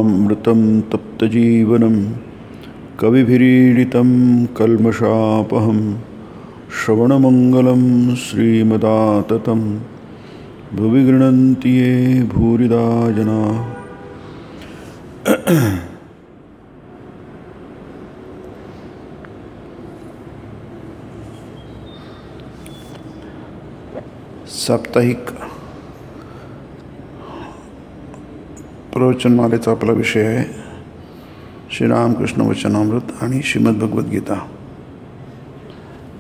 करुणामृतं तप्तजीवनं कविभिरीडितं कल्मषापहं श्रवणमंगलं श्रीमदाततं भुवि गृह्णन्ति ये भूरिदा जना। साप्ताहिक प्रवचनमालेचा आपला विषय आहे श्रीरामकृष्ण वचनामृत आणि श्रीमद्भगवद्गीता।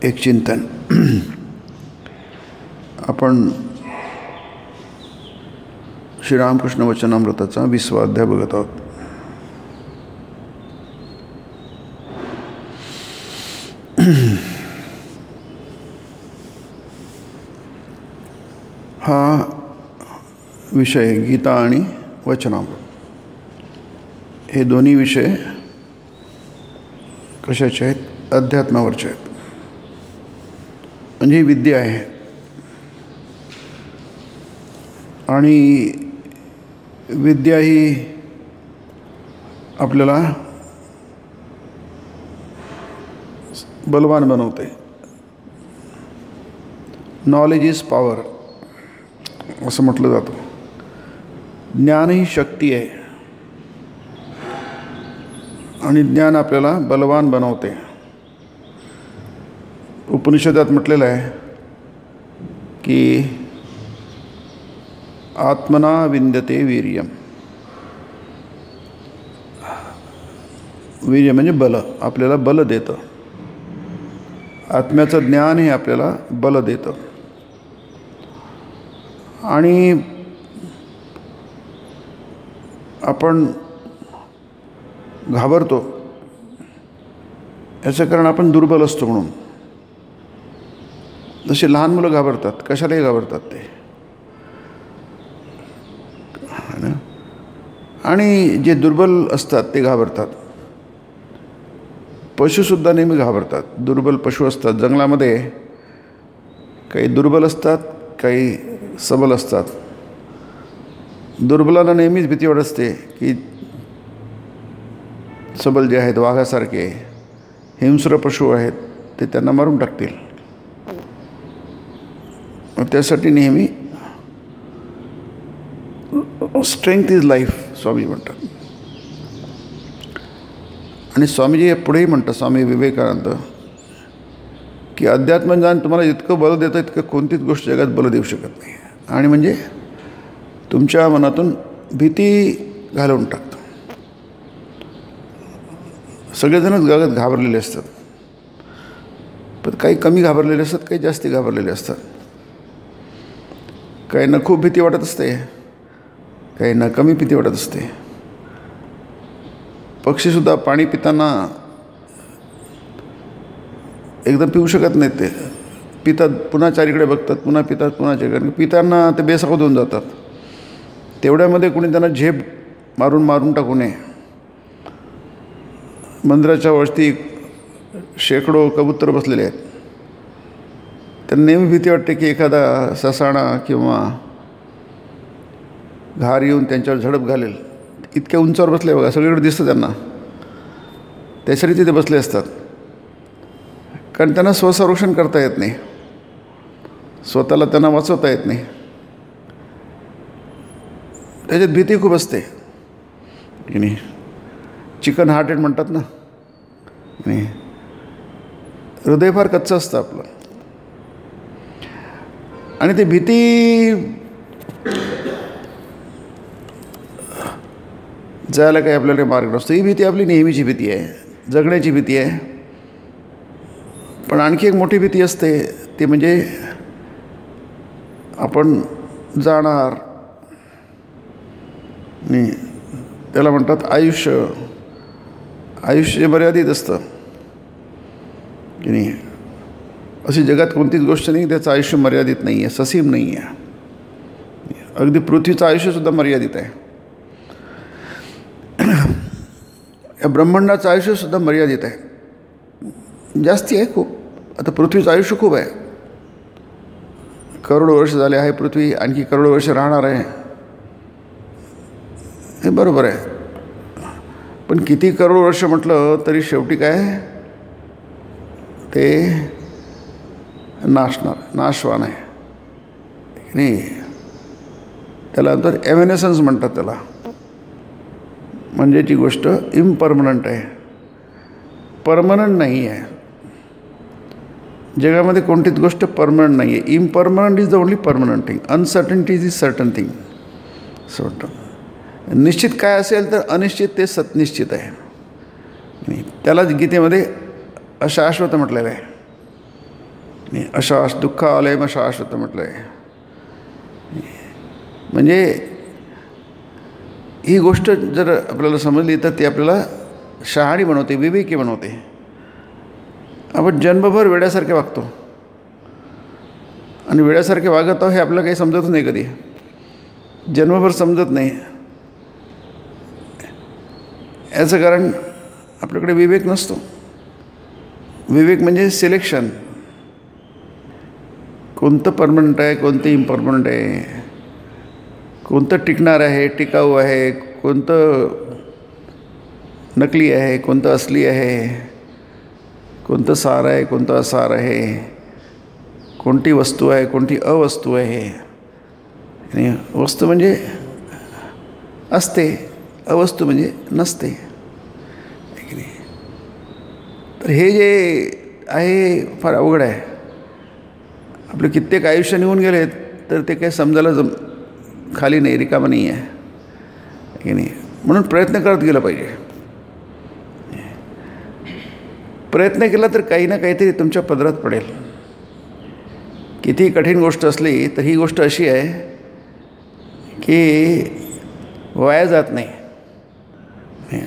एक चिंतन। आपण श्रीरामकृष्ण वचनामृताचा 20वा अध्याय बघत आहोत। हा विषय गीता आणि वचनामृत हे दोन्ही विषय कशाचे आहेत? अध्यात्मावरचे आहेत। म्हणजे ही विद्या आहे आणि विद्या ही आपल्याला बलवान बनवते। नॉलेज इज पॉवर असं म्हटलं जातं। ज्ञान ही शक्ती आहे आणि ज्ञान आपल्याला बलवान बनवते। उपनिषदात म्हटलेलं आहे की आत्मना विंदते वीर्यम। वीर्य म्हणजे बल, आपल्याला बल देतं। आत्म्याचं ज्ञान हे आपल्याला बल देतं आणि आपण घाबरतो याचं कारण आपण दुर्बल असतो म्हणून। जसे लहान मुलं घाबरतात, कशालाही घाबरतात ते, आणि जे दुर्बल असतात ते घाबरतात। पशुसुद्धा नेहमी घाबरतात। दुर्बल पशु असतात जंगलामध्ये, काही दुर्बल असतात, काही सबल असतात। दुर्बलांना नेहमीच भीती वाटत असते की सबल जे आहेत, वाघासारखे हिंस्र पशु आहेत, ते त्यांना मारून टाकतील। त्यासाठी नेहमी स्ट्रेंथ इज लाईफ स्वामी म्हणतात। आणि स्वामीजी पुढेही म्हणतात, स्वामी विवेकानंद, की अध्यात्मज्ञान तुम्हाला इतकं बल देतं इतकं कोणतीच गोष्ट जगात बल देऊ शकत नाही। आणि म्हणजे तुमच्या मनातून भीती घालवून टाकतं। सगळेजणच जगात घाबरलेले असतात, पण काही कमी घाबरलेले असतात, काही जास्ती घाबरलेले असतात। काहींना खूप भीती वाटत असते, काहींना कमी भीती वाटत असते। पक्षीसुद्धा पाणी पिताना एकदम पिऊ शकत नाहीत। ते पितात, पुन्हा चारीकडे बघतात, पुन्हा पितात, पुन्हा चारीकडे पिताना ते बेसावध होऊन जातात। तेवढ्यामध्ये कोणी त्यांना झेप मारून टाकू नये। मंदिराच्या वरती शेकडो कबूतर बसलेले आहेत। त्यांना नेहमी भीती वाटते की एखादा ससाणा किंवा घार येऊन त्यांच्यावर झडप घालेल। इतक्या उंचावर बसले बघा, सगळीकडे दिसतं त्यांना, त्यासाठी तिथे बसले असतात। कारण त्यांना स्वसंरक्षण करता येत नाही, स्वतःला त्यांना वाचवता येत नाही। त्याच्यात भीती खूप असते की नाही। चिकन हार्टेड म्हणतात ना, नाही, हृदय फार कच्चं असतं आपलं। आणि ती भीती जायला काही आपल्याला मार्ग नसतो। ही भीती आपली नेहमीची भीती आहे, जगण्याची भीती आहे। पण आणखी एक मोठी भीती असते, ती म्हणजे आपण जाणार नाही। त्याला म्हणतात आयुष्य। आयुष्य मर्यादित असतं की नाही। अशी जगात कोणतीच गोष्ट नाही त्याचं आयुष्य मर्यादित नाही आहे, ससीम नाही आहे। अगदी पृथ्वीचं आयुष्यसुद्धा मर्यादित आहे। या ब्रह्मांडाचं आयुष्यसुद्धा मर्यादित आहे, जास्ती आहे खूप। आता पृथ्वीचं आयुष्य खूप आहे, करोडो वर्ष झाले आहे पृथ्वी, आणखी करोडो वर्ष राहणार आहे, हे बरोबर आहे। पण किती करोड वर्ष म्हटलं तरी शेवटी काय ते नाशवान आहे नाही. त्याला नंतर एव्हनेसन्स म्हणतात त्याला, म्हणजे ती गोष्ट इम्परमनंट आहे, परमनंट नाही आहे. जगामध्ये कोणतीच गोष्ट परमनंट नाही आहे. Impermanent is the only permanent thing. Uncertainty is certain thing असं वाटतं. निश्चित काय असेल तर अनिश्चित ते सत्निश्चित आहे. त्यालाच गीतेमध्ये अशाश्वत म्हटलेलं आहे. दुःख आलयम अशाश्वत म्हटलं आहे. म्हणजे ही गोष्ट जर आपल्याला समजली तर ती आपल्याला शहाणी बनवते, विवेकी बनवते. आपण जन्मभर वेड्यासारखे वागतो आणि वेड्यासारखे वागत आहोत हे आपल्याला काही समजतच नाही. कधी जन्मभर समजत नाही. याचं कारण आपल्याकडे विवेक नसतो. विवेक म्हणजे सिलेक्शन. कोणतं परमनंट आहे, कोणतं इम्परमनंट आहे, कोणतं टिकणार आहे, टिकाऊ आहे, कोणतं नकली आहे, कोणतं असली आहे, कोणतं सार आहे, कोणतं असार आहे, कोणती वस्तू आहे, कोणती अवस्तू आहे. आणि वस्तू म्हणजे असते, अवस्तू म्हणजे नसते. तर हे जे आहे फार अवघड आहे. आपले कित्येक आयुष्य निघून गेले तर ते काही समजायला खाली नाही, रिकामं नाही आहे की नाही. म्हणून प्रयत्न करत गेला पाहिजे. प्रयत्न केला तर काही ना काहीतरी तुमच्या पदरात पडेल. किती कठीण गोष्ट असली तर ही गोष्ट अशी आहे की वाया जात नाही.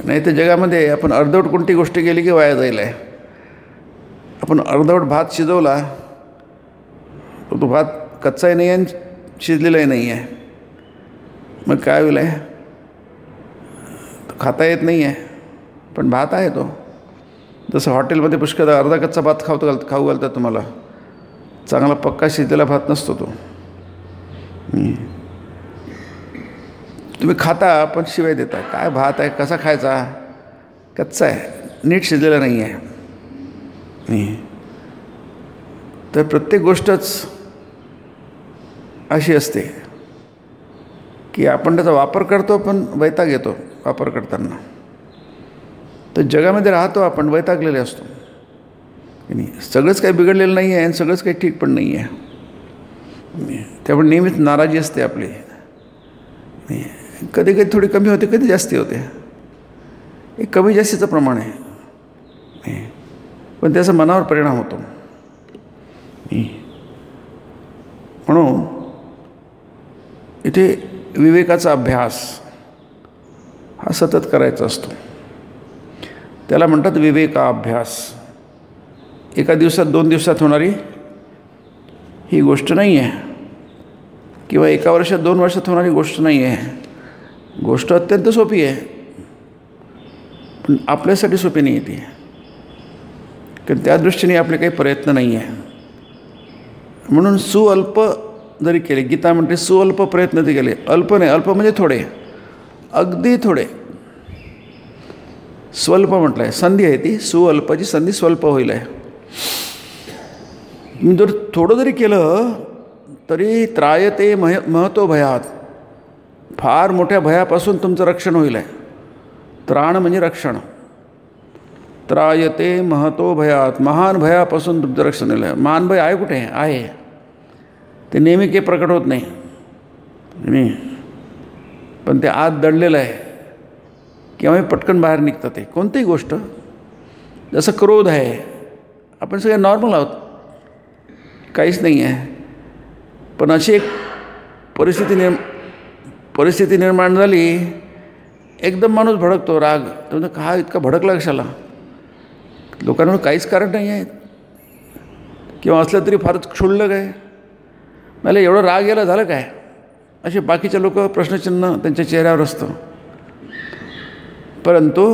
नाही तर जगामध्ये आपण अर्धवट कोणती गोष्ट केली की वाया जाईल आहे. आपण अर्धवट भात शिजवला तो भात कच्चाही नाही आहे, शिजलेलाही नाही आहे. मग काय होईल आहे, खाता येत नाही आहे पण भात आहे तो. जसं हॉटेलमध्ये पुष्कळ अर्धा कच्चा भात खाऊ घालतात तुम्हाला, चांगला पक्का शिजलेला भात नसतो तो. तुम्ही खाता पण शिवाय देता. काय भात आहे, कसा खायचा, कच्चा आहे, नीट शिजलेला नाही आहे. तर प्रत्येक गोष्टच अशी असते की आपण त्याचा वापर करतो पण वैताग येतो वापर करताना. तर जगामध्ये राहतो आपण वैतागलेले असतो. सगळंच काही बिघडलेलं नाही आहे आणि सगळंच काही ठीक पण नाही आहे. त्यामुळे नेहमीच नाराजी असते आपली. कधी कधी थोडी कमी होते, कधी जास्ती होते. हे कमी जास्तीचं प्रमाण आहे पण त्याचा मनावर परिणाम होतो. म्हणून इथे विवेकाचा अभ्यास हा सतत करायचा असतो. त्याला म्हणतात विवेकाभ्यास. एका दिवसात 2 दिवसात होणारी ही गोष्ट नाही आहे किंवा एका वर्षात 2 वर्षात होणारी गोष्ट नाही आहे. गोष्ट अत्यंत सोपी आहे पण आपल्यासाठी सोपी नाही आहे ती. कारण त्या दृष्टीने आपले काही प्रयत्न नाही आहे. म्हणून सुअल्प जरी केले, गीता म्हणते सुअल्प प्रयत्न ते केले. अल्प नाही, अल्प म्हणजे थोडे, अगदी थोडे. स्वल्प म्हटलं आहे, संधी आहे ती. सुअल्पची संधी स्वल्प होईल आहे. मी जर थोडं जरी केलं तरी त्रायते महतो भयात, फार मोठ्या भयापासून तुमचं रक्षण होईल आहे. त्राण म्हणजे रक्षण. त्रायते महतो भयात, महान भयापासून तुमचं रक्षण होईल आहे. महान भय आहे कुठे आहे, ते नेहमी काही प्रकट होत नाही पण ते आत दडलेलं आहे किंवा पटकन बाहेर निघतं. ते कोणतीही गोष्ट, जसं क्रोध आहे, आपण सगळे नॉर्मल आहोत, काहीच नाही आहे. पण अशी एक परिस्थिती निर्माण झाली, एकदम माणूस भडकतो. राग, तर हा इतका भडकला कशाला, लोकांवर काहीच कारण नाही आहे किंवा असलं तरी फारच क्षुल्लक आहे. मला एवढं राग यायला झालं काय, असे बाकीचे लोक प्रश्नचिन्ह त्यांच्या चेहऱ्यावर असतं. परंतु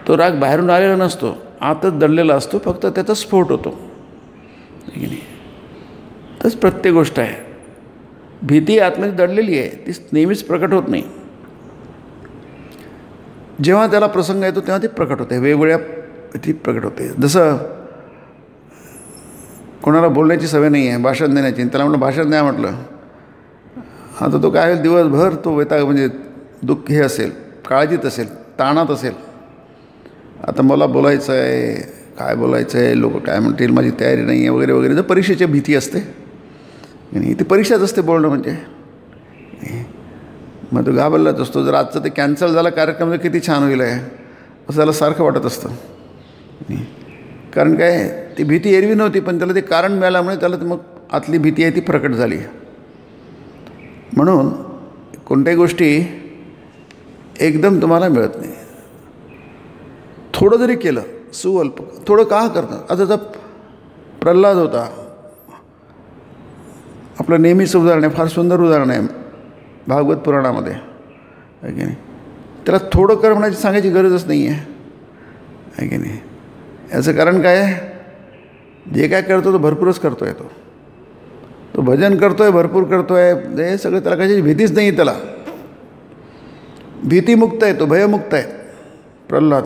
तो राग बाहेरून आलेला नसतो, आतच दडलेला असतो, फक्त त्याचा स्फोट होतो. तसंच प्रत्येक गोष्ट आहे. भीती आतमध्ये दडलेली आहे, ती नेहमीच प्रकट होत नाही. जेव्हा त्याला प्रसंग येतो तेव्हा ती प्रकट होते, वेगवेगळ्या ती प्रकट होते. जसं कोणाला बोलण्याची सवय नाही आहे, भाषण देण्याची, त्याला म्हटलं भाषण द्या म्हटलं, आता तो काय दिवसभर तो वैताग म्हणजे दुःख हे असेल, काळजीत असेल, ताणात असेल. आता मला बोलायचं आहे, काय बोलायचं आहे, लोक काय म्हणतील, माझी तयारी नाही आहे वगैरे वगैरे. जर परीक्षेची भीती असते आणि ती परीक्षाच असते बोलणं म्हणजे. मग तो घाबरलाच असतो. जर आजचं ते कॅन्सल झाला कार्यक्रम तर किती छान होईल आहे असं त्याला सारखं वाटत असतं. कारण काय ती भीती एरवी नव्हती, पण त्याला ते कारण मिळाल्यामुळे त्याला मग आतली भीती आहे ती प्रकट झाली. म्हणून कोणत्याही गोष्टी एकदम तुम्हाला मिळत नाही. थोडं जरी केलं, सुअल्प थोडं का करतात. आता प्रल्हाद होता, आपलं नेहमीचं उदाहरण आहे, फार सुंदर उदाहरण आहे भागवत पुराणामध्ये, आहे की नाही. त्याला थोडं कर म्हणायची सांगायची गरजच नाही आहे की नाही. याचं कारण काय आहे, जे काय करतो तो भरपूरच करतो आहे. तो भजन करतो आहे, भरपूर करतो आहे, हे सगळं त्याला कशाची भीतीच नाही. त्याला भीतीमुक्त आहे, तो भयमुक्त आहे. प्रल्हाद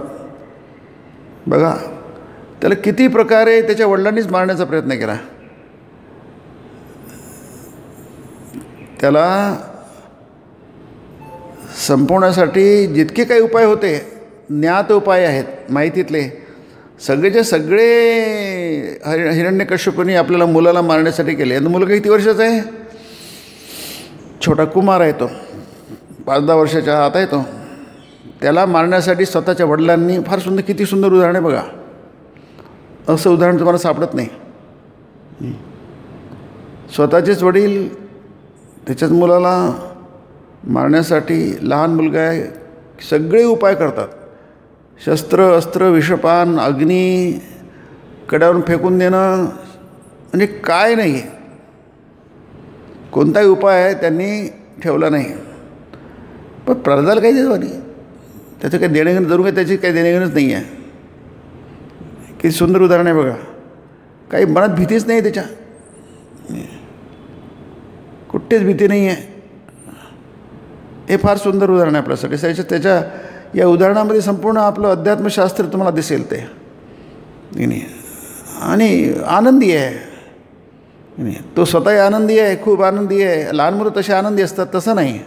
बघा, त्याला किती प्रकारे त्याच्या वडिलांनीच मारण्याचा प्रयत्न केला. त्याला संपवण्यासाठी जितके काही उपाय होते, ज्ञात उपाय आहेत माहितीतले, सगळेचे सगळे हिरण्यकश्यपूने आपल्याला मुलाला मारण्यासाठी केले. आणि मुलगा किती वर्षाचा आहे, छोटा कुमार आहे, तो 5-10 वर्षाच्या आत आहे. तो त्याला मारण्यासाठी स्वतःच्या वडिलांनी, फार सुंदर, किती सुंदर उदाहरण आहे बघा. असं उदाहरण तुम्हाला सापडत नाही. स्वतःचेच वडील त्याच्याच मुलाला मारण्यासाठी, लहान मुलगा आहे, सगळे उपाय करतात. शस्त्र, अस्त्र, विषपान, अग्नी, कड्यावरून फेकून देणं, म्हणजे काय नाही, कोणताही उपाय त्यांनी ठेवला नाही. पण प्रल्हाद काही देतो नाही, त्याचं काही देणेघेणं जरूर काही त्याची काही देणेघेणंच नाही आहे. किती सुंदर उदाहरण आहे बघा. काही मनात भीतीच नाही त्याच्या, कुठेच भीती नाही आहे. हे फार सुंदर उदाहरण आहे आपल्यासाठी. त्याच्या या उदाहरणामध्ये संपूर्ण आपलं अध्यात्मशास्त्र तुम्हाला दिसेल ते. आणि आनंदी आहे, तो स्वतःही आनंदी आहे, खूप आनंदी आहे. लहान मुलं तसे आनंदी असतात, तसं नाही.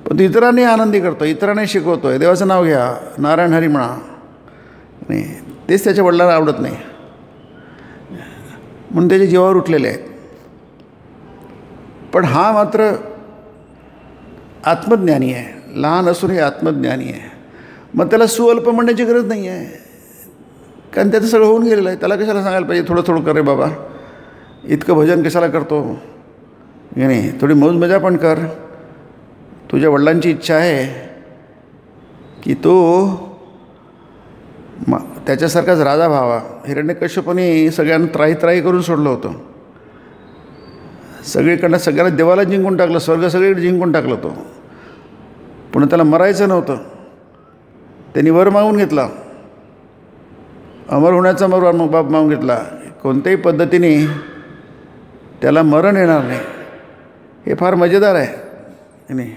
पण तो इतरांनी आनंदी करतो, इतरांनी शिकवतो आहे, देवाचं नाव घ्या, नारायण हरी म्हणा. नाही, तेच त्याच्या वडिलांना आवडत नाही, म्हणून त्याच्या जीवावर उठलेले आहेत. पण हा मात्र आत्मज्ञानी आहे, लहान असूनही आत्मज्ञानी आहे. मग त्याला सुअल्प म्हणण्याची गरज नाही आहे, कारण त्याचं सगळं होऊन गेलेलं आहे. त्याला कशाला सांगायला पाहिजे थोडं थोडं कर रे बाबा, इतकं भजन कशाला करतो, नाही, थोडी मौज मजा पण कर. तुझ्या वडिलांची इच्छा आहे की तो त्याच्यासारखाच राजा व्हावा. हिरण्यकश्यपूने सगळ्यांना त्राही करून सोडलं होतं. सगळीकडनं सगळ्यांना देवाला जिंकून टाकलं, स्वर्ग सगळीकडे जिंकून टाकलं तो. पुन्हा त्याला मरायचं नव्हतं. त्यांनी वर मागून घेतला, अमर होण्याचा बाप मागून घेतला. कोणत्याही पद्धतीने त्याला मरण येणार नाही. हे फार मजेदार आहे. नाही,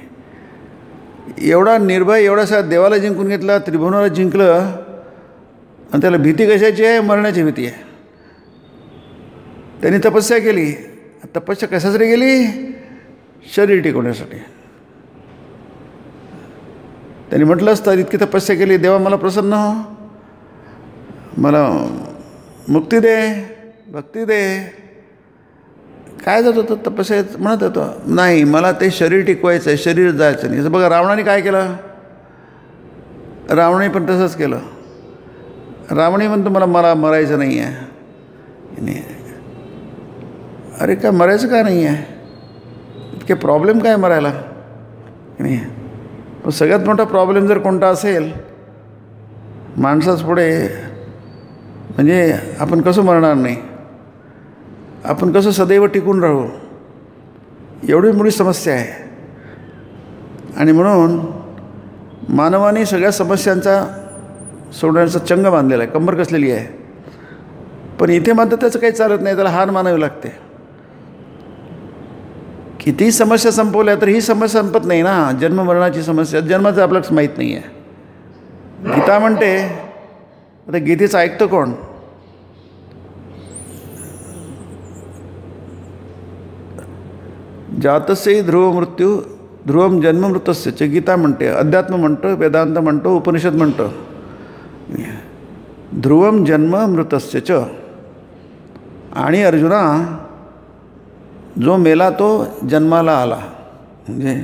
एवढा निर्भय, एवढासा देवाला जिंकून घेतला, त्रिभुवनाला जिंकलं, आणि त्याला भीती कशाची आहे, मरण्याची भीती आहे. त्यांनी तपस्या केली. तपस्या कशासाठी केली, शरीर टिकवण्यासाठी. त्यांनी म्हटलं असतं, इतकी तपस्या केली, देवा मला प्रसन्न हो, मला मुक्ती दे, भक्ती दे. काय जात होतं तपस्या, म्हणत होतो नाही, मला ते शरीर टिकवायचं आहे, शरीर जायचं नाही. बघा रावणाने काय केलं, रावणाने पण तसंच केलं. रावणी म्हणतो मला मरायचं नाही आहे. अरे काय मरायचं का नाही आहे, इतके प्रॉब्लेम काय मरायला. नाही, पण सगळ्यात मोठा प्रॉब्लेम जर कोणता असेल माणसाच पुढे, म्हणजे आपण कसं मरणार नाही, आपण कसं सदैव टिकून राहू, एवढी मोठी समस्या आहे. आणि म्हणून मानवाने सगळ्या समस्यांचा सोडण्याचा चंग बांधलेला आहे, कंबर कसलेली आहे. पण इथे मात्र त्याचं काही चालत नाही, त्याला हार मानावी लागते. कितीही समस्या संपवल्या तर ही समस्या संपत नाही ना. जन्ममरणाची समस्या, जन्माचं आपल्याला माहीत नाही आहे. गीता म्हणते, आता गीतेचं ऐकतं कोण? जातस्य ध्रुव मृत्यू ध्रुवम जन्म मृतस्य. गीता म्हणते, अध्यात्म म्हणतं, वेदांत म्हणतो, उपनिषद म्हणतं, ध्रुवम जन्म मृतस्य च. आणि अर्जुना, जो मेला तो जन्माला आला. म्हणजे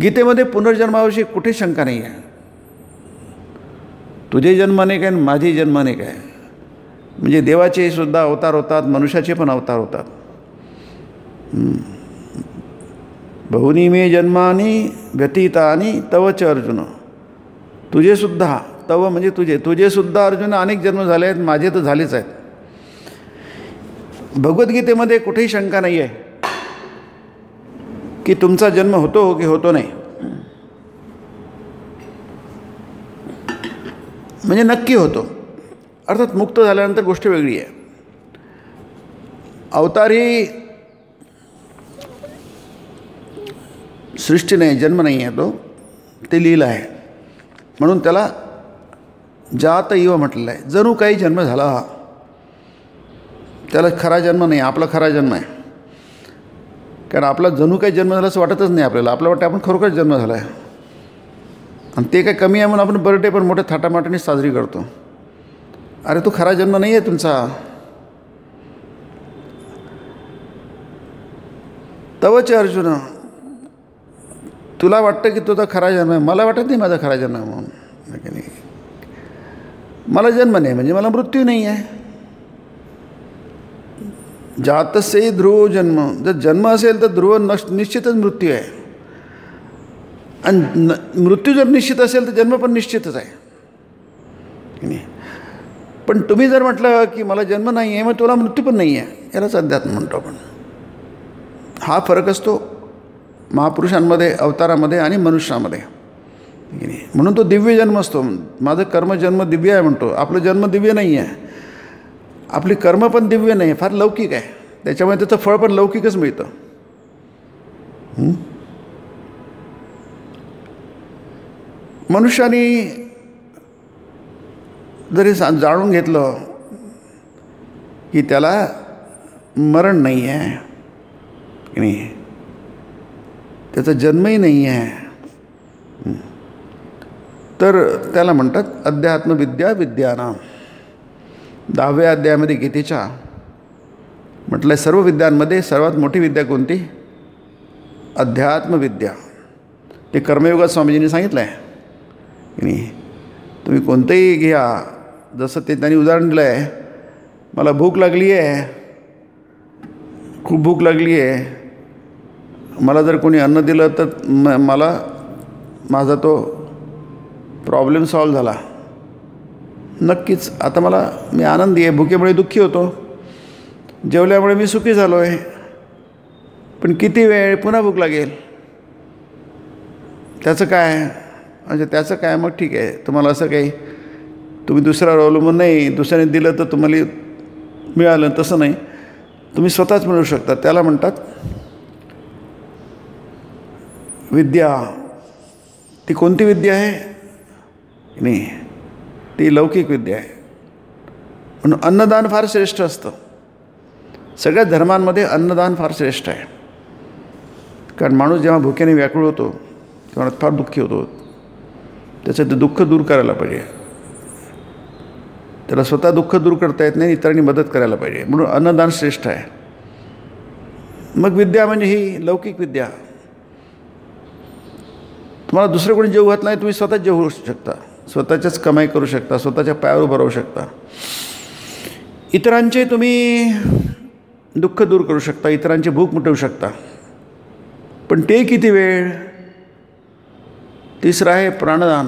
गीतेमध्ये पुनर्जन्माविषयी कुठे शंका नाही आहे. तुझे जन्माने काय, माझे जन्माने काय. म्हणजे देवाचे सुद्धा अवतार होतात, मनुष्याचे पण अवतार होतात. बहुनी मे जन्मानी व्यतीतानी तवच अर्जुन. तुझे सुद्धा, तव म्हणजे तुझे सुद्धा अर्जुन अनेक जन्म झाले आहेत, माझे तर झालेच आहेत. भगवद्गीतेमध्ये कुठेही शंका नाही आहे की तुमचा जन्म होतो की होतो नाही. म्हणजे नक्की होतो. अर्थात मुक्त झाल्यानंतर गोष्ट वेगळी आहे. अवतार ही सृष्टी नाही, जन्म नाही आहे, ते लीला आहे. म्हणून त्याला जात इव म्हटलेलं आहे. जणू काही जन्म झाला, त्याला खरा जन्म नाही, आपला खरा जन्म आहे. कारण आपला जणू काही जन्म झाला असं वाटतच नाही आपल्याला. आपल्याला वाटतं आपण खरोखर जन्म झाला आहे. आणि ते काही कमी आहे म्हणून आपण बर्थडे पण मोठ्या थाटामाटाने साजरी करतो. अरे तो खरा जन्म नाही आहे तुमचा. तवच अर्जुन, तुला वाटतं की तुझा खरा जन्म आहे, मला वाटत नाही माझा खरा जन्म आहे म्हणून. मला जन्म नाही म्हणजे मला मृत्यू नाही आहे. जातस्य ध्रुव जन्म. जर जन्म असेल तर ध्रुव निश्चितच मृत्यू आहे. आणि मृत्यू जर निश्चित असेल तर जन्म पण निश्चितच आहे. पण तुम्ही जर म्हटलं की मला जन्म नाही आहे, मग तुला मृत्यू पण नाही आहे. यालाच अध्यात्म म्हणतो आपण. हा फरक असतो महापुरुषांमध्ये, अवतारामध्ये आणि मनुष्यामध्ये. म्हणून तो दिव्य जन्म असतो. माझं कर्मजन्म दिव्य आहे म्हणतो. आपलं जन्म दिव्य नाही आहे. आपली कर्म पण दिव्य नाही, फार लौकिक आहे. त्याच्यामुळे त्याचं फळ पण लौकिकच मिळतं. मनुष्याने जरी जाणून घेतलं की त्याला मरण नाही आहे की नाही, त्याचा जन्मही नाही आहे, तर त्याला म्हणतात अध्यात्मविद्या विद्यानाम. 10व्या अध्यायामध्ये गीतेच्या म्हटलं सर्व विद्यांमध्ये सर्वात मोठी विद्या कोणती? अध्यात्मविद्या. ते कर्मयोगात स्वामीजींनी सांगितलं आहे की नाही. तुम्ही कोणतंही घ्या, जसं ते त्यांनी उदाहरण दिलं आहे. मला भूक लागली आहे, खूप भूक लागली आहे, मला जर कोणी अन्न दिलं तर मला माझा तो प्रॉब्लेम सॉल्व झाला. नक्कीच आता मी आनंदी आहे, भुकेमुळे दुःखी होतो, जेवल्यामुळे मी सुखी झालो आहे. पण किती वेळ पुन्हा भूक लागेल, त्याचं काय? म्हणजे त्याचं काय? मग ठीक आहे, तुम्हाला असं काही तुम्ही दुसऱ्यावर अवलंबून नाही, दुसऱ्याने दिलं तर तुम्हाला मिळालं तसं नाही, तुम्ही स्वतःच मिळवू शकता. त्याला म्हणतात विद्या. ती कोणती विद्या आहे? नाही, ती लौकिक विद्या आहे. म्हणून अन्नदान फार श्रेष्ठ असतं. सगळ्या धर्मांमध्ये अन्नदान फार श्रेष्ठ आहे. कारण माणूस जेव्हा भुकेने व्याकुळ होतो तेव्हा फार दुःखी होतो. त्याचं ते दुःख दूर करायला पाहिजे. त्याला स्वतः दुःख दूर करता येत नाही, इतरांनी मदत करायला पाहिजे. म्हणून अन्नदान श्रेष्ठ आहे. मग विद्या म्हणजे ही लौकिक विद्या. तुम्हाला दुसरं कोणी जेव घातलं नाही, तुम्ही स्वतःच जेवू शकता, स्वतःच्याच कमाई करू शकता, स्वतःच्या पायावर उभं राहू शकता. इतरांचे तुम्ही दुःख दूर करू शकता, इतरांची भूक मिटवू शकता. पण ते किती वेळ? तिसरं आहे प्राणदान.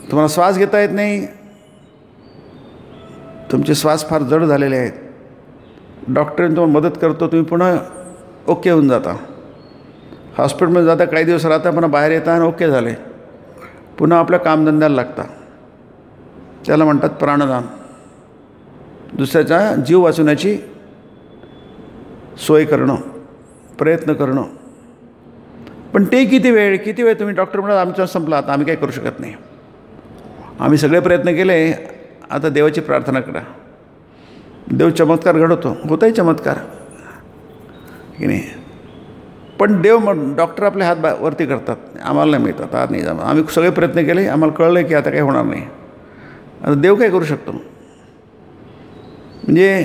तुम्हाला श्वास घेता येत नाही, तुमचे श्वास फार जड झालेले आहेत, डॉक्टरांनी तुम्हाला मदत करतो, तुम्ही पुन्हा ओके होऊन जाता. हॉस्पिटलमध्ये जाता, काही दिवस राहता, पुन्हा बाहेर येता आणि ओके झाले, पुन्हा आपल्या कामधंद्याला लागता. त्याला म्हणतात प्राणदान. दुसऱ्याचा जीव वाचवण्याची सोय करणं, प्रयत्न करणं. पण ते किती वेळ तुम्ही डॉक्टर म्हणा आमचा संपला, आता आम्ही काही करू शकत नाही, आम्ही सगळे प्रयत्न केले, आता देवाची प्रार्थना करा. देव चमत्कार घडवतो, होताही चमत्कार की नाही. पण डॉक्टर आपले हात वरती करतात, आम्हाला नाही मिळतात, आज नाही जमत, आम्ही सगळे प्रयत्न केले, आम्हाला कळलं की आता काही होणार नाही. आता देव काय करू शकतो. म्हणजे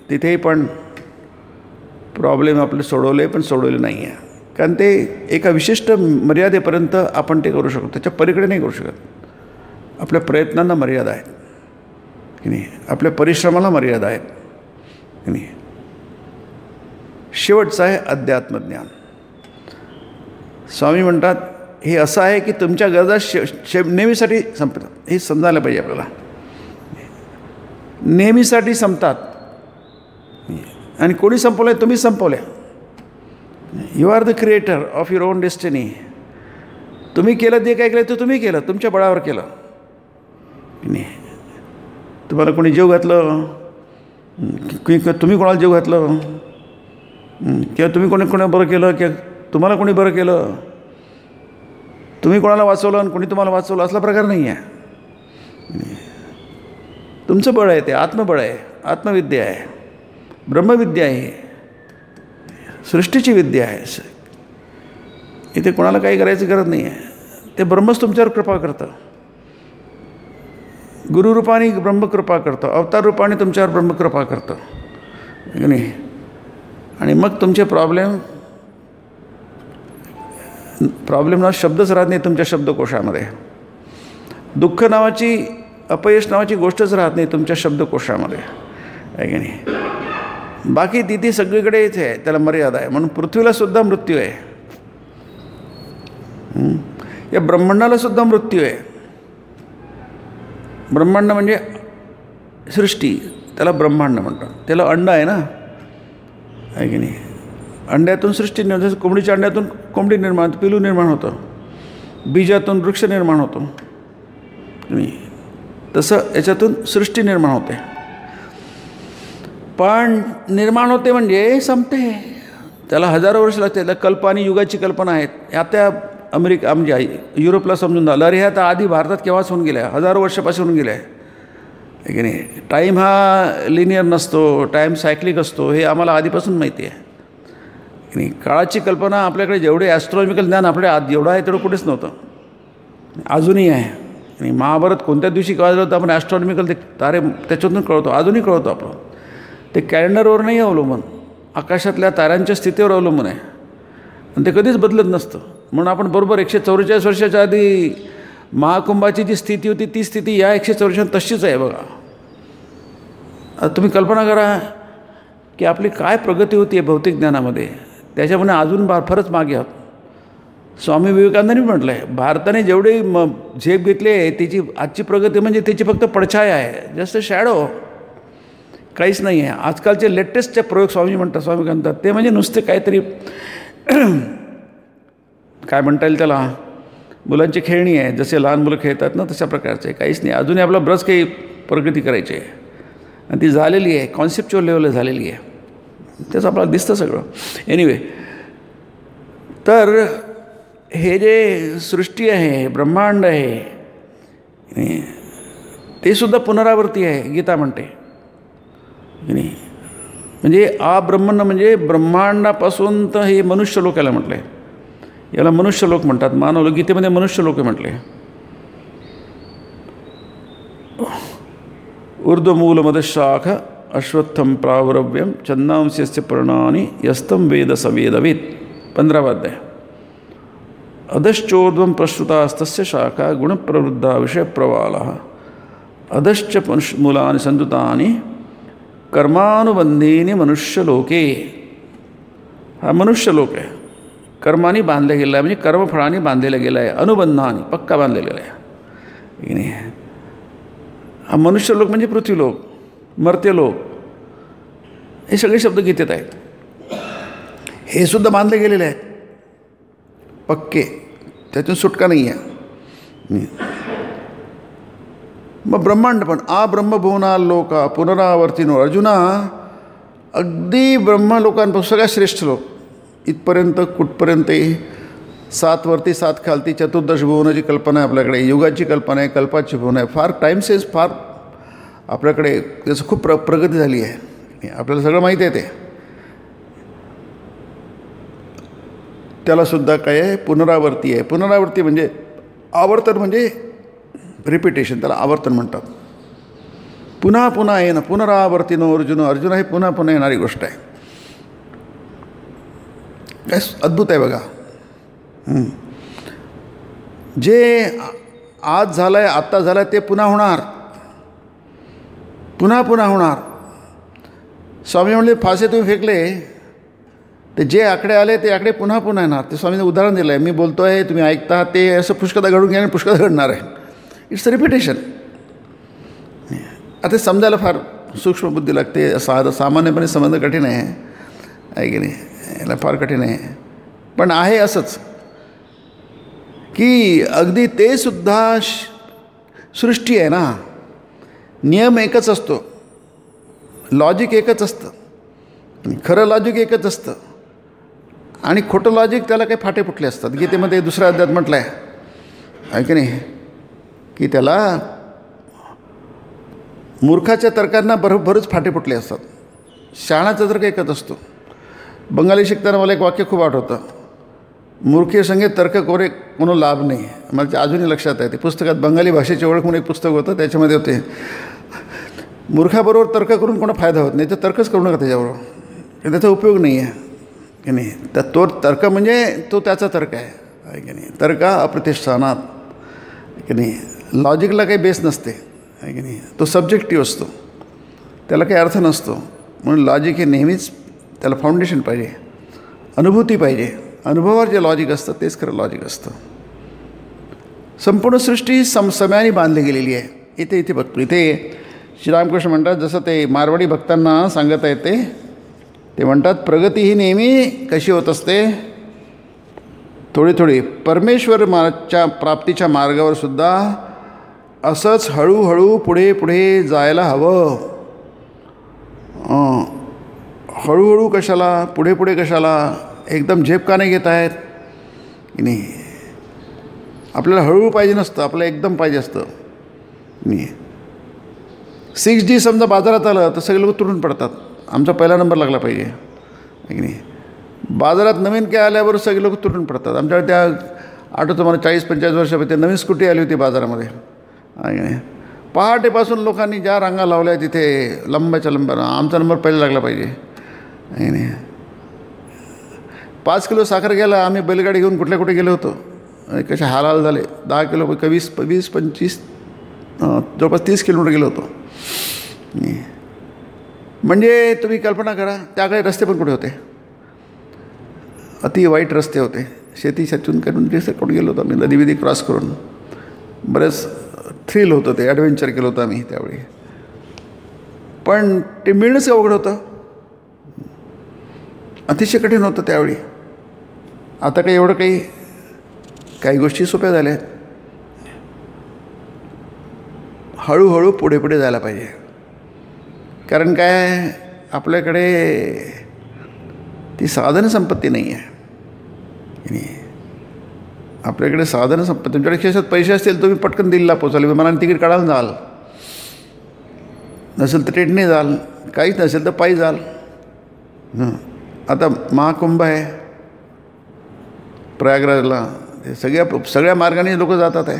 तिथेही पण प्रॉब्लेम आपले सोडवले, पण सोडवले नाही आहे. कारण ते एका विशिष्ट मर्यादेपर्यंत आपण ते करू शकतो, त्याच्या पलीकडे नाही करू शकत. आपल्या प्रयत्नांना मर्यादा आहेत की नाही, आपल्या परिश्रमाला मर्यादा आहेत की नाही. शेवटचं आहे अध्यात्मज्ञान. स्वामी म्हणतात हे असं आहे की तुमच्या गरजा नेहमीसाठी संपतात. हे समजायला पाहिजे आपल्याला. नेहमीसाठी संपतात आणि कोणी संपवलं? तुम्ही संपवल्या. You are the creator of your own destiny. तुम्ही केलं, जे काय केलं ते तुम्ही केलं, तुमच्या बळावर केलं नाही. तुम्हाला कोणी जीव घातलं, तुम्ही कोणाला जीव घातलं, किंवा तुम्ही कोणी बरं केलं, किंवा तुम्हाला कोणी बरं केलं, तुम्ही कोणाला वाचवलं आणि कोणी तुम्हाला वाचवलं, असला प्रकार नाही आहे. तुमचं बळ आहे, ते आत्मबळ आहे, आत्मविद्या आहे, ब्रह्मविद्या आहे, सृष्टीची विद्या आहे. इथे कोणाला काही करायची गरज नाही आहे. ते ब्रह्मच तुमच्यावर कृपा करतं. गुरुरूपाने ब्रह्मकृपा करतं, अवतार रूपाने तुमच्यावर ब्रह्मकृपा करतं की नाही. आणि मग तुमचे प्रॉब्लेमला शब्दच राहत नाही तुमच्या शब्दकोशामध्ये. दुःख नावाची, अपयश नावाची गोष्टच राहत नाही तुमच्या शब्दकोशामध्ये आहे की नाही. बाकी तिथे सगळीकडे इथे आहे, त्याला मर्यादा आहे. म्हणून पृथ्वीलासुद्धा मृत्यू आहे, या ब्रह्मांडालासुद्धा मृत्यू आहे. ब्रह्मांड म्हणजे सृष्टी, त्याला ब्रह्मांड म्हणतात. त्याला अंड आहे ना, आहे की नाही. अंड्यातून सृष्टी निर्माण, जसं कोंबडीच्या अंड्यातून कोंबडी निर्माण, पिलू निर्माण होतं, बीजातून वृक्ष निर्माण होतो नाही, तसं याच्यातून सृष्टी निर्माण होते. पण निर्माण होते म्हणजे संपते, त्याला हजारो वर्ष लागते. त्याला कल्प आणि युगाची कल्पना आहेत. आता अमेरिका म्हणजे युरोपला समजून झालं, अरे ह्या आता आधी भारतात केव्हाच होऊन गेल्या, हजारो वर्षापासून होऊन गेल्या आहे की नाही. टाईम हा लिनियर नसतो, टाईम सायक्लिक असतो, हे आम्हाला आधीपासून माहिती आहे की नाही. काळाची कल्पना आपल्याकडे जेवढे ॲस्ट्रॉनॉमिकल ज्ञान आपल्या जेवढं आहे तेवढं कुठेच नव्हतं, अजूनही आहे. आणि महाभारत कोणत्या दिवशी कळलं होतं आपण ॲस्ट्रॉनॉमिकल ते तारे त्याच्यातून कळवतो, अजूनही कळवतो आपण. ते कॅलेंडरवर नाही अवलंबून, आकाशातल्या ताऱ्यांच्या स्थितीवर अवलंबून आहे आणि ते कधीच बदलत नसतं. म्हणून आपण बरोबर 144 वर्षाच्या आधी महाकुंभाची जी स्थिती होती ती स्थिती या 144 तशीच आहे बघा. आता तुम्ही कल्पना करा की आपली काय प्रगती होती आहे भौतिक ज्ञानामध्ये, त्याच्यामुळे अजून फारच मागे आहोत. स्वामी विवेकानंदांनी म्हटलं आहे, भारताने जेवढे झेप घेतली आहे त्याची आजची प्रगती म्हणजे त्याची फक्त पडछाया आहे, जस्ट शॅडो, काहीच नाही आहे. आजकालचे लेटेस्टचे प्रयोग स्वामी म्हणतात ते म्हणजे नुसते काहीतरी काय म्हणता येईल त्याला, मुलांची खेळणी आहे, जसे लहान मुलं खेळतात ना तशा प्रकारचे, काहीच नाही. अजूनही आपला बरंच काही प्रगती करायची आहे आणि ती झालेली आहे, कॉन्सेप्च्युअल लेवलला झालेली आहे, त्याचं आपल्याला दिसतं सगळं. एनिवे, तर हे जे सृष्टी आहे, ब्रह्मांड आहे, ते सुद्धा पुनरावृत्ती आहे, गीता म्हणते की नाही. म्हणजे ब्रह्मांड म्हणजे ब्रह्मांडापासून तर हे मनुष्य लोकाला म्हटलं आहे, याला मनुष्यलोक म्हणतात. मानवलोक, गीतेमध्ये मनुष्यलोक म्हटले. ऊर्ध्वमूलमदशाख अश्वत्थम प्रावरव्यम छन्दांस्यस्य पर्णानि यस्तं वेद स वेदवित्. 15वा अध्याय. अधश्चोर्ध्वं प्रश्रुतास्तस्य शाखा गुणप्रवृद्धा विषयप्रवालः अधश्च मूलानि संतुतानि कर्मानुबंधीनि मनुष्यलोके. हा मनुष्यलोक आहे, कर्माने बांधला गेला आहे, म्हणजे कर्मफळाने बांधलेला गेला आहे, अनुबंधाने पक्का बांधलेला आहे की नाही. हा मनुष्यलोक म्हणजे पृथ्वीलोक, मर्त्यलोक, हे सगळे शब्द गीतेत आहेत. हे सुद्धा बांधले गेलेले आहेत पक्के, त्यातून सुटका नाही आहे. मग ब्रह्मांड पण ब्रह्मभुवना लोका पुनरावर्तिनो. अर्जुना, अगदी ब्रह्मलोकांपासून सगळ्यात श्रेष्ठ लोक इथपर्यंत कुठपर्यंत 7 वरती 7 खालती 14 भुवनाची कल्पना आहे आपल्याकडे, युगाची कल्पना आहे, कल्पाची भुवन आहे. फार टाईम सेन्स फार आपल्याकडे त्याचं खूप प्रगती झाली आहे. आपल्याला सगळं माहिती आहे. त्यालासुद्धा काय आहे, पुनरावृत्ती आहे. पुनरावृत्ती म्हणजे आवर्तन, म्हणजे रिपिटेशन, त्याला आवर्तन म्हणतात. पुन्हा पुन्हा येणं, पुनरावर्तीनो अर्जुन हे पुन्हा पुन्हा येणारी गोष्ट आहे. काय अद्भुत आहे बघा. जे आज झालं आहे, आत्ता झालं आहे, ते पुन्हा होणार, पुन्हा पुन्हा होणार. स्वामी म्हणले फासे तुम्ही फेकले, ते जे आकडे आले ते आकडे पुन्हा पुन्हा येणार. ते स्वामीने उदाहरण दिलं आहे. मी बोलतो आहे, तुम्ही ऐकता, ते असं पुष्कळदा घडून घ्या आणि पुष्कळदा घडणार आहे. It's repetition. आता समजायला फार सूक्ष्म बुद्धी लागते. सामान्यपणे समजणं कठीण आहे की नाही, याला फार कठीण आहे. पण आहे असंच की अगदी ते सुद्धा सृष्टी आहे ना. नियम एकच असतो, लॉजिक एकच असतं, खरं लॉजिक एकच असतं आणि खोटं लॉजिक त्याला काही फाटे फुटले असतात. गीतेमध्ये दुसऱ्या अध्यायात म्हटलं आहे की नाही, की त्याला मूर्खाच्या तर्कांना बरोबरच फाटे फुटले असतात. शहाणाचा तर्क एकच असतो. बंगाली शिकताना मला एक वाक्य खूप आठवतं, मूर्खे संगे तर्क कोरे कोणो लाभ नाही. मला ते अजूनही लक्षात आहे. ते पुस्तकात बंगाली भाषेची ओळख म्हणून एक पुस्तक होतं, त्याच्यामध्ये होते मूर्खाबरोबर तर्क करून कोणा फायदा होत नाही, तर तर्कच करू नका त्याच्याबरोबर, त्याचा उपयोग नाही आहे की नाही. तर तो तर्क म्हणजे तो त्याचा तर्क आहे की नाही. तर्क अप्रतिष्ठानात की नाही. लॉजिकला काही बेस नसते आहे की नाही. तो सब्जेक्टिव्ह असतो, त्याला काही अर्थ नसतो. म्हणून लॉजिक हे नेहमीच त्याला फाउंडेशन पाहिजे, अनुभूती पाहिजे. अनुभवावर जे लॉजिक असतं तेच खरं लॉजिक असतं. संपूर्ण सृष्टी समयाने बांधली गेलेली आहे. इथे बघतो. इथे श्रीरामकृष्ण म्हणतात, जसं ते मारवाडी भक्तांना सांगता येते, ते म्हणतात प्रगती ही नेहमी कशी होत असते, थोडी थोडी. परमेश्वर प्राप्तीच्या मार्गावर सुद्धा असंच हळूहळू पुढे पुढे जायला हवं. हळूहळू कशाला, पुढे पुढे कशाला, एकदम झेप का नाही घेत आहेत की नाही. आपल्याला हळूहळू पाहिजे नसतं, आपल्याला एकदम पाहिजे असतं. नाही 6G समजा बाजारात आलं तर सगळे लोक तुटून पडतात. आमचा पहिला नंबर लागला पाहिजे की नाही. बाजारात नवीन काय आल्यावर सगळे लोक तुटून पडतात. आमच्याकडे त्या आठवतं मला 40-45 वर्षापूर्वी नवीन स्कूटी आली होती बाजारामध्ये आहे की नाही. पहाटेपासून लोकांनी ज्या रांगा लावल्या तिथे लंबाच्या लंब्या, आमचा नंबर पहिला लागला पाहिजे आहे नाही. 5 किलो साखर घ्यायला आम्ही बैलगाडी घेऊन कुठे गेलो होतो. कसे हाल झाले. 10 किलो 20-25 जवळपास 30 किलोमीटर गेलो होतो. म्हणजे तुम्ही कल्पना करा, त्याकडे रस्ते पण कुठे होते, अति वाईट रस्ते होते. शेतीतून करून गेलो होतो आम्ही, नदी क्रॉस करून. बरेच थ्रिल होतं, ते ॲडव्हेंचर केलं होतं आम्ही त्यावेळी. पण ते मिळणंच अवघड होतं, अतिशय कठीण होतं त्यावेळी. आता काही एवढं काही गोष्टी सोप्या झाल्या आहेत. हळूहळू पुढे पुढे जायला पाहिजे. कारण काय, आपल्याकडे ती साधनसंपत्ती नाही आहे. आपल्याकडे साधनसंपत्ती, तुमच्याकडे खिशात पैसे असतील तुम्ही पटकन दिल्लीला पोचाल, विमानाने तिकीट काढायला जाल, नसेल तर ट्रेनने जाल, काहीच नसेल तर पायी जाल. आता महाकुंभ आहे प्रयागराजला, सगळ्या मार्गाने लोक जातात आहे.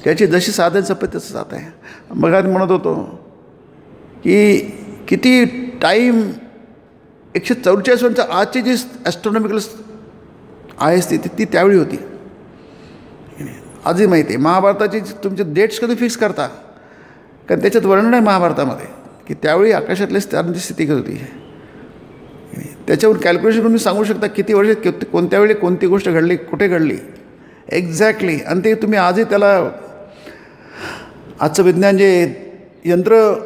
त्याची जशी साधनसंपत्ती तसं जात आहे. मग आज म्हणत होतो की किती टाईम 144 वर्ष आजची जी ॲस्ट्रॉनॉमिकल आहे स्थिती ती त्यावेळी होती. आजही माहिती आहे. महाभारताची तुमचे डेट्स कधी फिक्स करता, कारण त्याच्यात वर्णन आहे महाभारतामध्ये की त्यावेळी आकाशातल्या स्टारांची स्थिती कधी होती. त्याच्यावर कॅल्क्युलेशन करून सांगू शकता किती वर्ष कोणत्या वेळी कोणती गोष्ट घडली, कुठे घडली एक्झॅक्टली. आणि ते तुम्ही आजही त्याला, आजचं विज्ञान जे यंत्रवर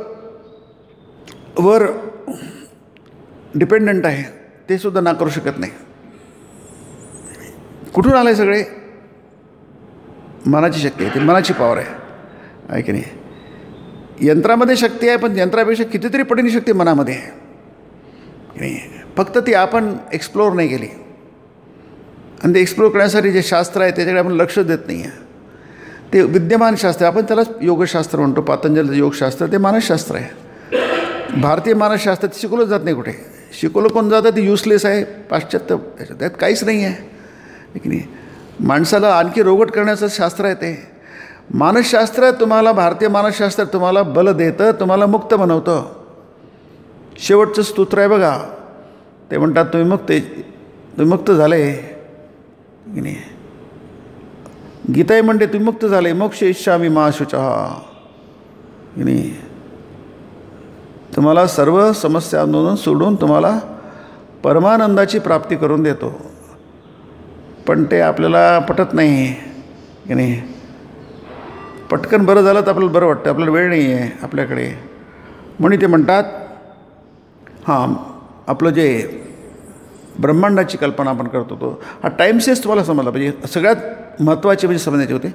डिपेंडंट आहे ते सुद्धा नाकारू शकत नाही. कुठून आलं आहे सगळे, मनाची शक्ती आहे, ती मनाची पॉवर आहे की नाही. यंत्रामध्ये शक्ती आहे, पण यंत्रापेक्षा कितीतरी पटीने शक्ती मनामध्ये आहे. की नाही. फक्त ती आपण एक्सप्लोअर नाही केली, आणि ते एक्सप्लोअर करण्यासाठी जे शास्त्र आहे त्याच्याकडे आपण लक्ष देत नाही आहे. ते विद्यमान शास्त्र, आपण त्यालाच योगशास्त्र म्हणतो. पातंजलीचं योगशास्त्र ते मानसशास्त्र आहे. भारतीय मानसशास्त्र ते शिकवलं जात नाही कुठे. शिकवलं कोण जातं ते युजलेस आहे. पाश्चात्य त्यात काहीच नाही आहे की नाही. माणसाला आणखी रोगट करण्याचं शास्त्र आहे ते. मानसशास्त्र तुम्हाला, भारतीय मानसशास्त्र तुम्हाला बल देतं, तुम्हाला मुक्त बनवतं. शेवटचं स्तोत्र आहे बघा, ते म्हणतात तुम्ही मुक्त झाले की नाही. गीताई म्हणते तुम्ही मुक्त झाले, मोक्ष इच्छामि मा शुचः की नाही. तुम्हाला सर्व समस्यांमधून सोडून तुम्हाला परमानंदाची प्राप्ती करून देतो. पण ते आपल्याला पटत नाही की नाही. पटकन बरं झालं तर आपल्याला बरं वाटतं, आपल्याला वेळ नाही आहे आपल्याकडे. म्हणून ते म्हणतात हां, आपलं जे ब्रह्मांडाची कल्पना आपण करतो तो हा टाईम सेन्स तुम्हाला समजला पाहिजे. सगळ्यात महत्त्वाचे म्हणजे समजण्याचे होते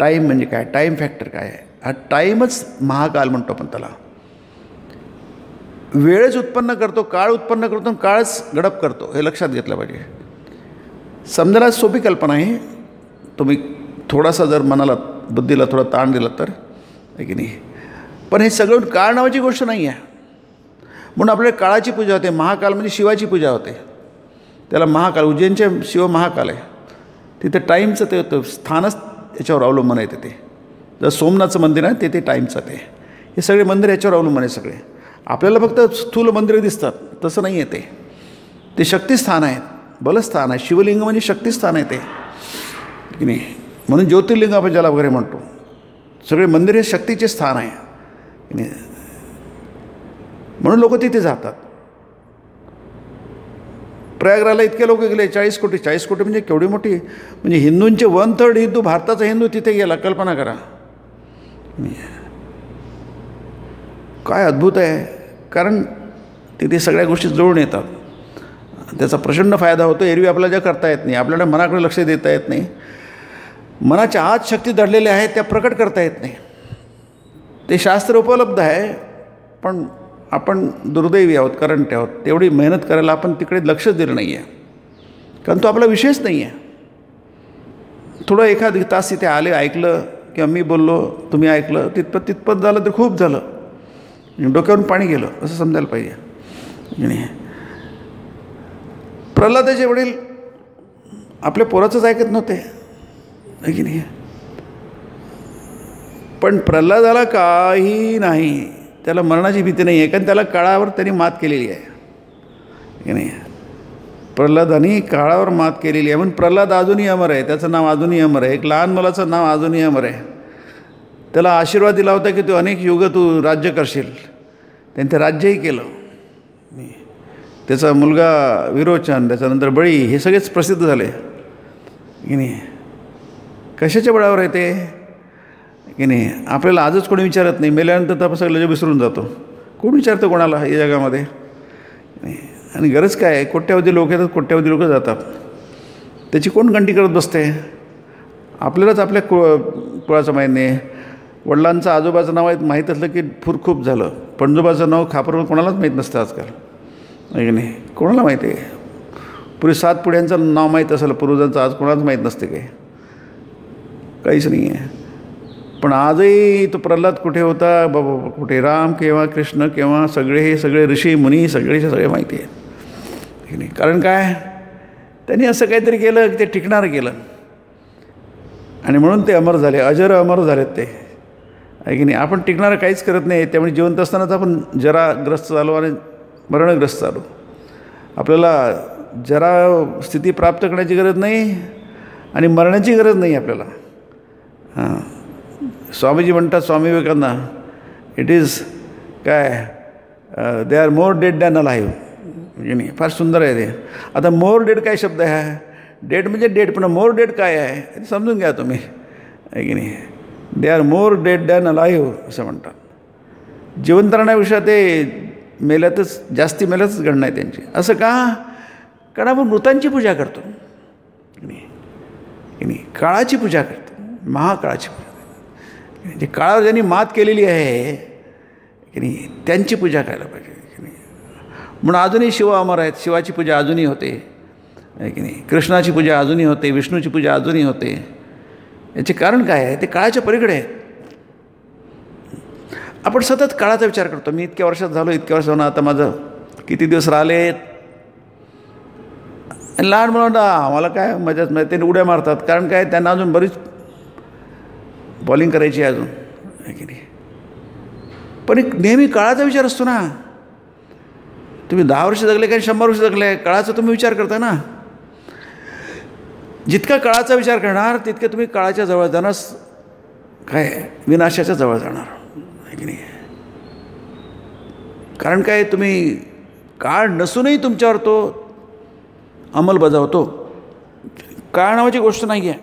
टाईम म्हणजे काय, टाईम फॅक्टर काय आहे. हा टाईमच महाकाल म्हणतो आपण त्याला. वेळच उत्पन्न करतो, काळ उत्पन्न करतो, काळच गडप करतो, हे लक्षात घेतलं पाहिजे. समजायला सोपी कल्पना आहे. तुम्ही थोडासा जर मनाला, बुद्धीला थोडा ताण दिला तर, आहे की नाही. पण हे सगळं काळ नावाची गोष्ट नाही आहे. म्हणून आपल्याला काळाची पूजा होते. महाकाल म्हणजे शिवाची पूजा होते. त्याला महाकाल, उज्जैनचे शिव महाकाल आहे. तिथे टाईमचं ते स्थानच याच्यावर अवलंबून आहे. ते जर सोमनाथचं मंदिर आहे ते टाईमचं ते. हे सगळे मंदिर याच्यावर अवलंबून आहे सगळे. आपल्याला फक्त स्थूल मंदिरं दिसतात, तसं नाही आहे ते शक्तिस्थान आहेत, बलस्थान आहे. शिवलिंग म्हणजे शक्तिस्थान आहे ते की नाही. म्हणून ज्योतिर्लिंग आपण ज्याला वगैरे म्हणतो, सगळे मंदिर हे शक्तीचे स्थान आहे की नाही. म्हणून लोक तिथे जातात. प्रयागराजला इतके लोक गेले, 40 कोटी. 40 कोटी म्हणजे केवढी मोठी, म्हणजे हिंदूंचे 1/3 हिंदू, भारताचा हिंदू तिथे गेला. कल्पना करा, काय अद्भुत आहे. कारण तिथे सगळ्या गोष्टी जुळून येतात. त्याचा प्रचंड फायदा होतो. एरवी आपल्याला ज्या करता येत नाही, आपल्याला मनाकडे लक्ष देता येत नाही, मनाच्या आत शक्ती दडलेल्या आहेत त्या प्रकट करता येत नाही. ते शास्त्र उपलब्ध आहे, पण आपण दुर्दैवी आहोत, करंट आहोत. तेवढी मेहनत करायला आपण तिकडे लक्ष दिलं नाही आहे, कारण तो आपला विषयच नाही आहे. थोडं एखाद तास तिथे आले, ऐकलं किंवा मी बोललो, तुम्ही ऐकलं, तितपत झालं तर खूप झालं. डोक्यावरून पाणी गेलं असं समजायला पाहिजे. प्रल्हादाचे वडील आपल्या पोराचंच ऐकत नव्हते, आहे की नाही. पण प्रल्हादाला काही नाही, त्याला मरणाची भीती नाही आहे, कारण त्याला काळावर त्यांनी मात केलेली आहे की नाही. प्रल्हादानी काळावर मात केलेली आहे. म्हणून प्रल्हाद अजूनही अमर आहे, त्याचं नाव अजूनही अमर आहे. एक लहान मुलाचं नाव अजूनही अमर आहे. त्याला आशीर्वाद दिला होता की तू अनेक युग तू राज्य करशील. त्यांनी ते राज्यही केलं. त्याचा मुलगा विरोचन, त्याच्यानंतर बळी, हे सगळेच प्रसिद्ध झाले की नाही. कशाच्या बळावर आहे ते की नाही. आपल्याला आजच कोणी विचारत नाही, मेल्यानंतर तर आपण सगळं जग विसरून जातो. कोण विचारतं कोणाला या जगामध्ये. आणि गरज काय आहे, कोट्यावधी लोक येतात, कोट्यावधी लोक जातात, त्याची कोण गंटी करत बसते. आपल्यालाच आपल्या कुळाचं माहीत नाही. वडिलांचं आजोबाचं नाव माहीत असलं की खूप झालं. पणजोबाचं नाव खापरवर कोणालाच माहीत नसतं आजकाल, आहे की नाही. कोणाला माहिती आहे. पूर्वी 7 पिढ्यांचं नाव माहीत असेल पूर्वजांचं, आज कोणालाच माहीत नसते काही, काहीच नाही आहे. पण आजही तो प्रल्हाद कुठे होता बाबा, कुठे राम केव्हा कृष्ण केव्हा, हे सगळे ऋषी मुनी सगळे माहिती आहेत की नाही. कारण काय, त्यांनी असं काहीतरी केलं की ते टिकणारं केलं, आणि म्हणून ते अमर झाले, अजर अमर झालेत ते, आहे की नाही. आपण टिकणारं काहीच करत नाही. त्यामुळे जिवंत असतानाच आपण जराग्रस्त झालो आणि मरणग्रस्त झालो. आपल्याला जरा स्थिती प्राप्त करण्याची गरज नाही आणि मरण्याची गरज नाही आपल्याला. हां, स्वामीजी म्हणतात, स्वामी विवेकानंद, इट इज काय, they are more dead than alive, म्हणजे नाही. फार सुंदर आहे ते. आता मोर डेड काय शब्द आहे. डेड म्हणजे डेड, पण मोर डेड काय आहे ते समजून घ्या तुम्ही, आहे की नाही. They are more dead than alive असं म्हणतात. जिवंत राहण्यापेक्षा ते मेल्यातच, जास्ती मेल्यातच गणना आहे त्यांची. असं का, कारण आपण मृतांची पूजा करतो की नाही. काळाची पूजा करतो, महाकाळाची पूजा. जे काळावर ज्यांनी मात केलेली आहे की नाही, त्यांची पूजा करायला पाहिजे की नाही. म्हणून अजूनही शिव अमर आहेत. शिवाची पूजा अजूनही होते, आहे की नाही. कृष्णाची पूजा अजूनही होते, विष्णूची पूजा अजूनही होते. याचे कारण काय आहे? ते काळाच्या पलीकडे आहे. आपण सतत काळाचा विचार करतो. मी इतक्या वर्षात झालो, इतक्या वर्ष आता माझं किती दिवस राहिलेत. आणि लहान मुलांना आम्हाला काय मजाच ते उड्या मारतात. कारण काय, त्यांना अजून बरीच बॉलिंग करायची आहे अजून, आहे की नाही. पण एक नेहमी काळाचा विचार असतो ना. तुम्ही 10 वर्ष जगले काय 100 वर्ष जगले, काळाचा तुम्ही विचार करता ना. जितका काळाचा विचार करणार तितके तुम्ही काळाच्या जवळ जाणार, काय विनाशाच्या जवळ जाणार, आहे की नाही. कारण काय, तुम्ही काळ नसूनही तुमच्यावर तो अंमल बजावतो. काळ नावाची गोष्ट नाही आहे.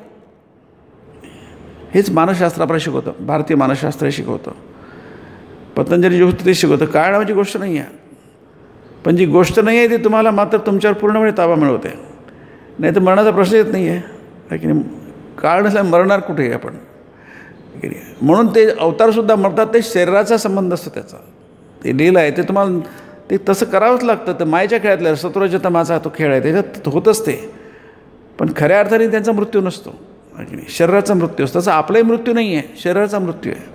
हेच मानसशास्त्र आपल्याला शिकवतं, भारतीय मानसशास्त्र शिकवतं, पतंजली जे होतं ते शिकवतं. काळ नावाची गोष्ट नाही आहे. पण जी गोष्ट नाही आहे ती तुम्हाला मात्र तुमच्यावर पूर्णपणे ताबा मिळवते. नाही तर मरणाचा प्रश्न येत नाही आहे की नाही. काळ नसल्याने मरणार कुठे आपण, की नाही. म्हणून ते अवतारसुद्धा मरतात. ते शरीराचा संबंध असतो त्याचा, ते लीला आहे. ते तुम्हाला ते तसं करावंच लागतं. तर मायेच्या खेळातल्या सत्वरजतमाचा तो खेळ आहे, त्याच्यात होतच ते. पण खऱ्या अर्थाने त्यांचा मृत्यू नसतो, आहे की नाही. शरीराचा मृत्यू असतो. तसा आपलाही मृत्यू नाही आहे, शरीराचा मृत्यू आहे.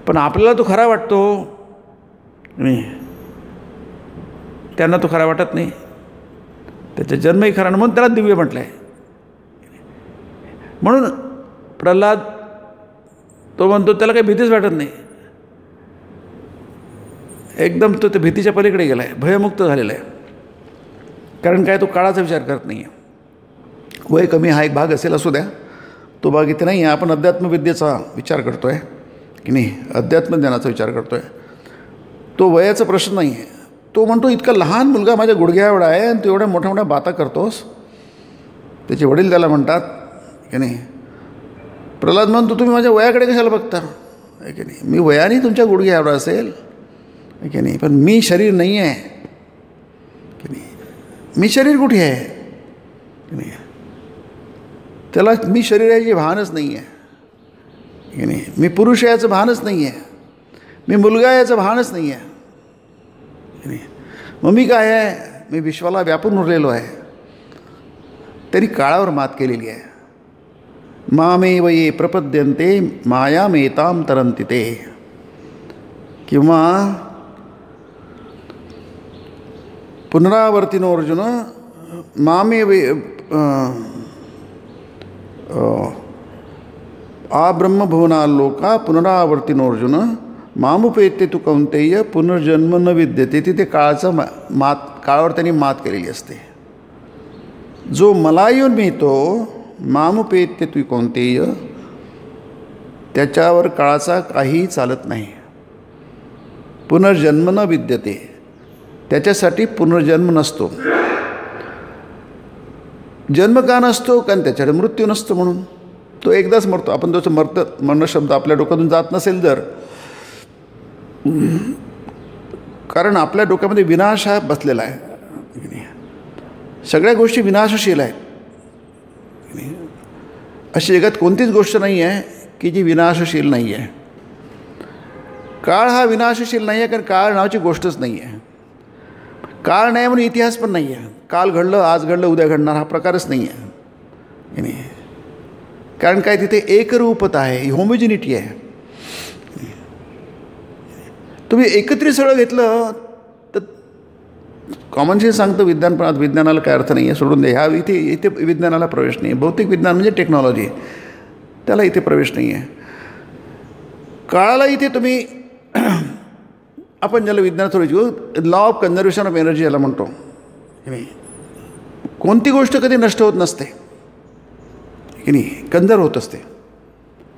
पण आपल्याला तो खरा वाटतो नाही, त्यांना तो खरा वाटत नाही. त्याचा जन्मही खरा नाही, म्हणून त्याला दिव्य म्हटलं आहे. म्हणून प्रल्हाद तो म्हणतो त्याला काही भीतीच वाटत नाही. एकदम तो त्या भीतीच्या पलीकडे गेला आहे, भयमुक्त झालेला आहे. कारण काय, तो काळाचा विचार करत नाही आहे. वय कमी हा एक भाग असेल, असू द्या, तो भाग इथे नाही आहे. आपण अध्यात्मविद्येचा विचार करतो आहे की नाही, अध्यात्मज्ञानाचा विचार करतो आहे. तो वयाचा प्रश्न नाही आहे. तो म्हणतो इतका लहान मुलगा माझ्या गुडघ्या एवढा आहे आणि तू एवढ्या मोठ्या मोठ्या बाता करतोस. त्याचे वडील त्याला म्हणतात की नाही, प्रल्हाद म्हणतो तुम्ही माझ्या वयाकडे कशाला बघता, आहे की नाही. मी वयाने तुमच्या गुडघ्या एवढा असेल, आहे की नाही, पण मी शरीर नाही आहे की नाही. मी शरीर कुठे आहे की नाही. त्याला मी शरीराची भानच नाही आहे की नाही. मी पुरुष याचं भानच नाही आहे, मी मुलगा याचं भानच नाही आहे की नाही. मग मी काय आहे, मी विश्वाला व्यापून उरलेलो आहे. तरी काळावर मात केलेली आहे. मामेव ये प्रपद्यन्ते मायामेतां तरन्ति ते. किंवा पुनरावर्तिनो अर्जुन मामेव आब्रह्मभुवनाल्लोका पुनरावर्तिनो अर्जुन मामुपेत्य तु कौंतेय पुनर्जन्म न विद्यते. तिथे काळाचा काळावर त्यांनी मात केलेली असते. जो मला येऊन मिळतो मामुपेत्य तु कौंतेय, त्याच्यावर काळाचा काहीही चालत नाही. पुनर्जन्म न विद्यते, त्याच्यासाठी पुनर्जन्म नसतो. जन्म का नसतो, कारण त्याच्याकडे मृत्यू नसतो. म्हणून तो एकदाच मरतो. आपण त्याचं मरणं शब्द आपल्या डोक्यातून जात नसेल तर, कारण आपल्या डोक्यामध्ये विनाश हा बसलेला आहे. सगळ्या गोष्टी विनाशशील आहेत. अशी जगात कोणतीच गोष्ट नाही आहे की जी विनाशशील नाही आहे. काळ हा विनाशशील नाही आहे, कारण काळ नावाची गोष्टच नाही आहे. काळ नाही म्हणून इतिहास पण नाही आहे. काल घडलं, आज घडलं, उद्या घडणार हा प्रकारच नाही आहे. कारण काय, तिथे एकरूपता आहे, होमोजिनिटी आहे. तुम्ही एकत्रित सगळं घेतलं तर कॉमन सेन्स सांगतं विज्ञान, पण विज्ञानाला काय अर्थ नाही आहे, सोडून दे. इथे विज्ञानाला प्रवेश नाही आहे. भौतिक विज्ञान म्हणजे टेक्नॉलॉजी, त्याला इथे प्रवेश नाही आहे. काळाला इथे तुम्ही आपण ज्याला विज्ञान थोडी law of conservation of energy याला म्हणतो. कोणती गोष्ट कधी नष्ट होत नसते की नाही, कन्झर्व होत असते.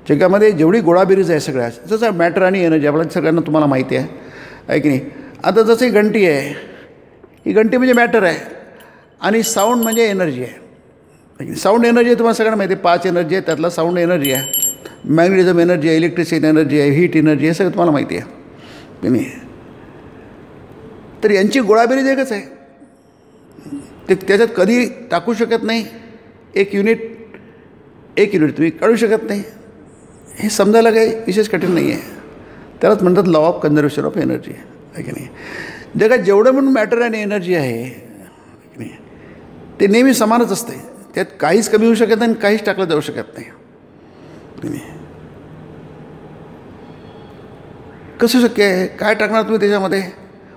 जगामध्ये जेवढी गोळाबेरीज आहे सगळ्या, जसं मॅटर आणि एनर्जी आपल्याला सगळ्यांना तुम्हाला माहिती आहे की नाही. आता जसं ही घंटी आहे, ही घंटी म्हणजे मॅटर आहे आणि साऊंड म्हणजे एनर्जी आहे. साऊंड एनर्जी तुम्हाला सगळ्यांना माहिती आहे. 5 एनर्जी आहे, त्यातला साऊंड एनर्जी आहे, मॅग्नेटिझम एनर्जी आहे, इलेक्ट्रिसिटी एनर्जी आहे, हीट एनर्जी आहे, सगळं तुम्हाला माहिती आहे की नाही. तर यांची गोळाबेरीज एकच आहे. ते त्याच्यात कधी टाकू शकत नाही. एक युनिट तुम्ही काढू शकत नाही. हे समजायला काही विशेष कठीण नाही आहे. त्यालाच म्हणतात law of conservation of energy, आहे की नाही. जगात जेवढं म्हणून मॅटर आणि एनर्जी आहे ते नेहमी समानच असते. त्यात काहीच कमी होऊ शकत नाही आणि काहीच टाकलं जाऊ शकत नाही. कसं शक्य आहे? काय टाकणार तुम्ही त्याच्यामध्ये?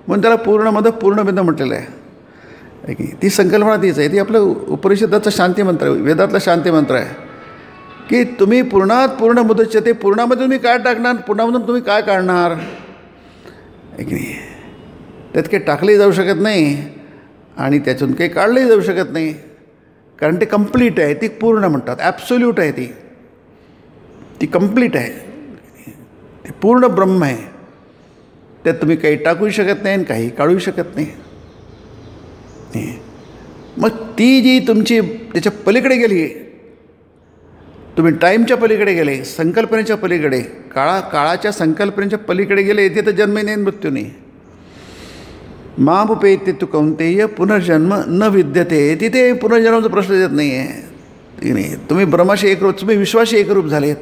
म्हणून त्याला पूर्णमद पूर्णबिंद म्हटलेलं आहे की ती संकल्पना तीच आहे. ती आपलं उपनिषदाचा शांती मंत्र आहे, वेदातला शांती मंत्र आहे की तुम्ही पूर्णात पूर्ण मुदच्यते, पूर्णामध्ये तुम्ही काय टाकणार, पूर्णामधून तुम्ही काय काढणार आहे की नाही. त्यात काही टाकलंही जाऊ शकत नाही आणि त्याच्यातून काही काढलंही जाऊ शकत नाही, कारण ते कंप्लीट आहे. ती पूर्ण म्हणतात, ॲब्सोल्यूट आहे. ती कंप्लीट आहे, ते पूर्ण ब्रह्म आहे. त्यात तुम्ही काही टाकूही शकत नाही आणि काही काढूही शकत नाही. मग ती जी तुमची त्याच्या पलीकडे गेली, तुम्ही टाईमच्या पलीकडे गेले, संकल्पनेच्या पलीकडे, काळाच्या संकल्पनेच्या पलीकडे गेले, इथे तर जन्म नाही मृत्यू नाही. मामुपेत्य तु कौंतेय पुनर्जन्म न विद्यते. तिथे पुनर्जन्माचा प्रश्न येत नाही आहे. नाही, तुम्ही ब्रह्माशी एकरूप, तुम्ही विश्वाशी एकरूप झालेत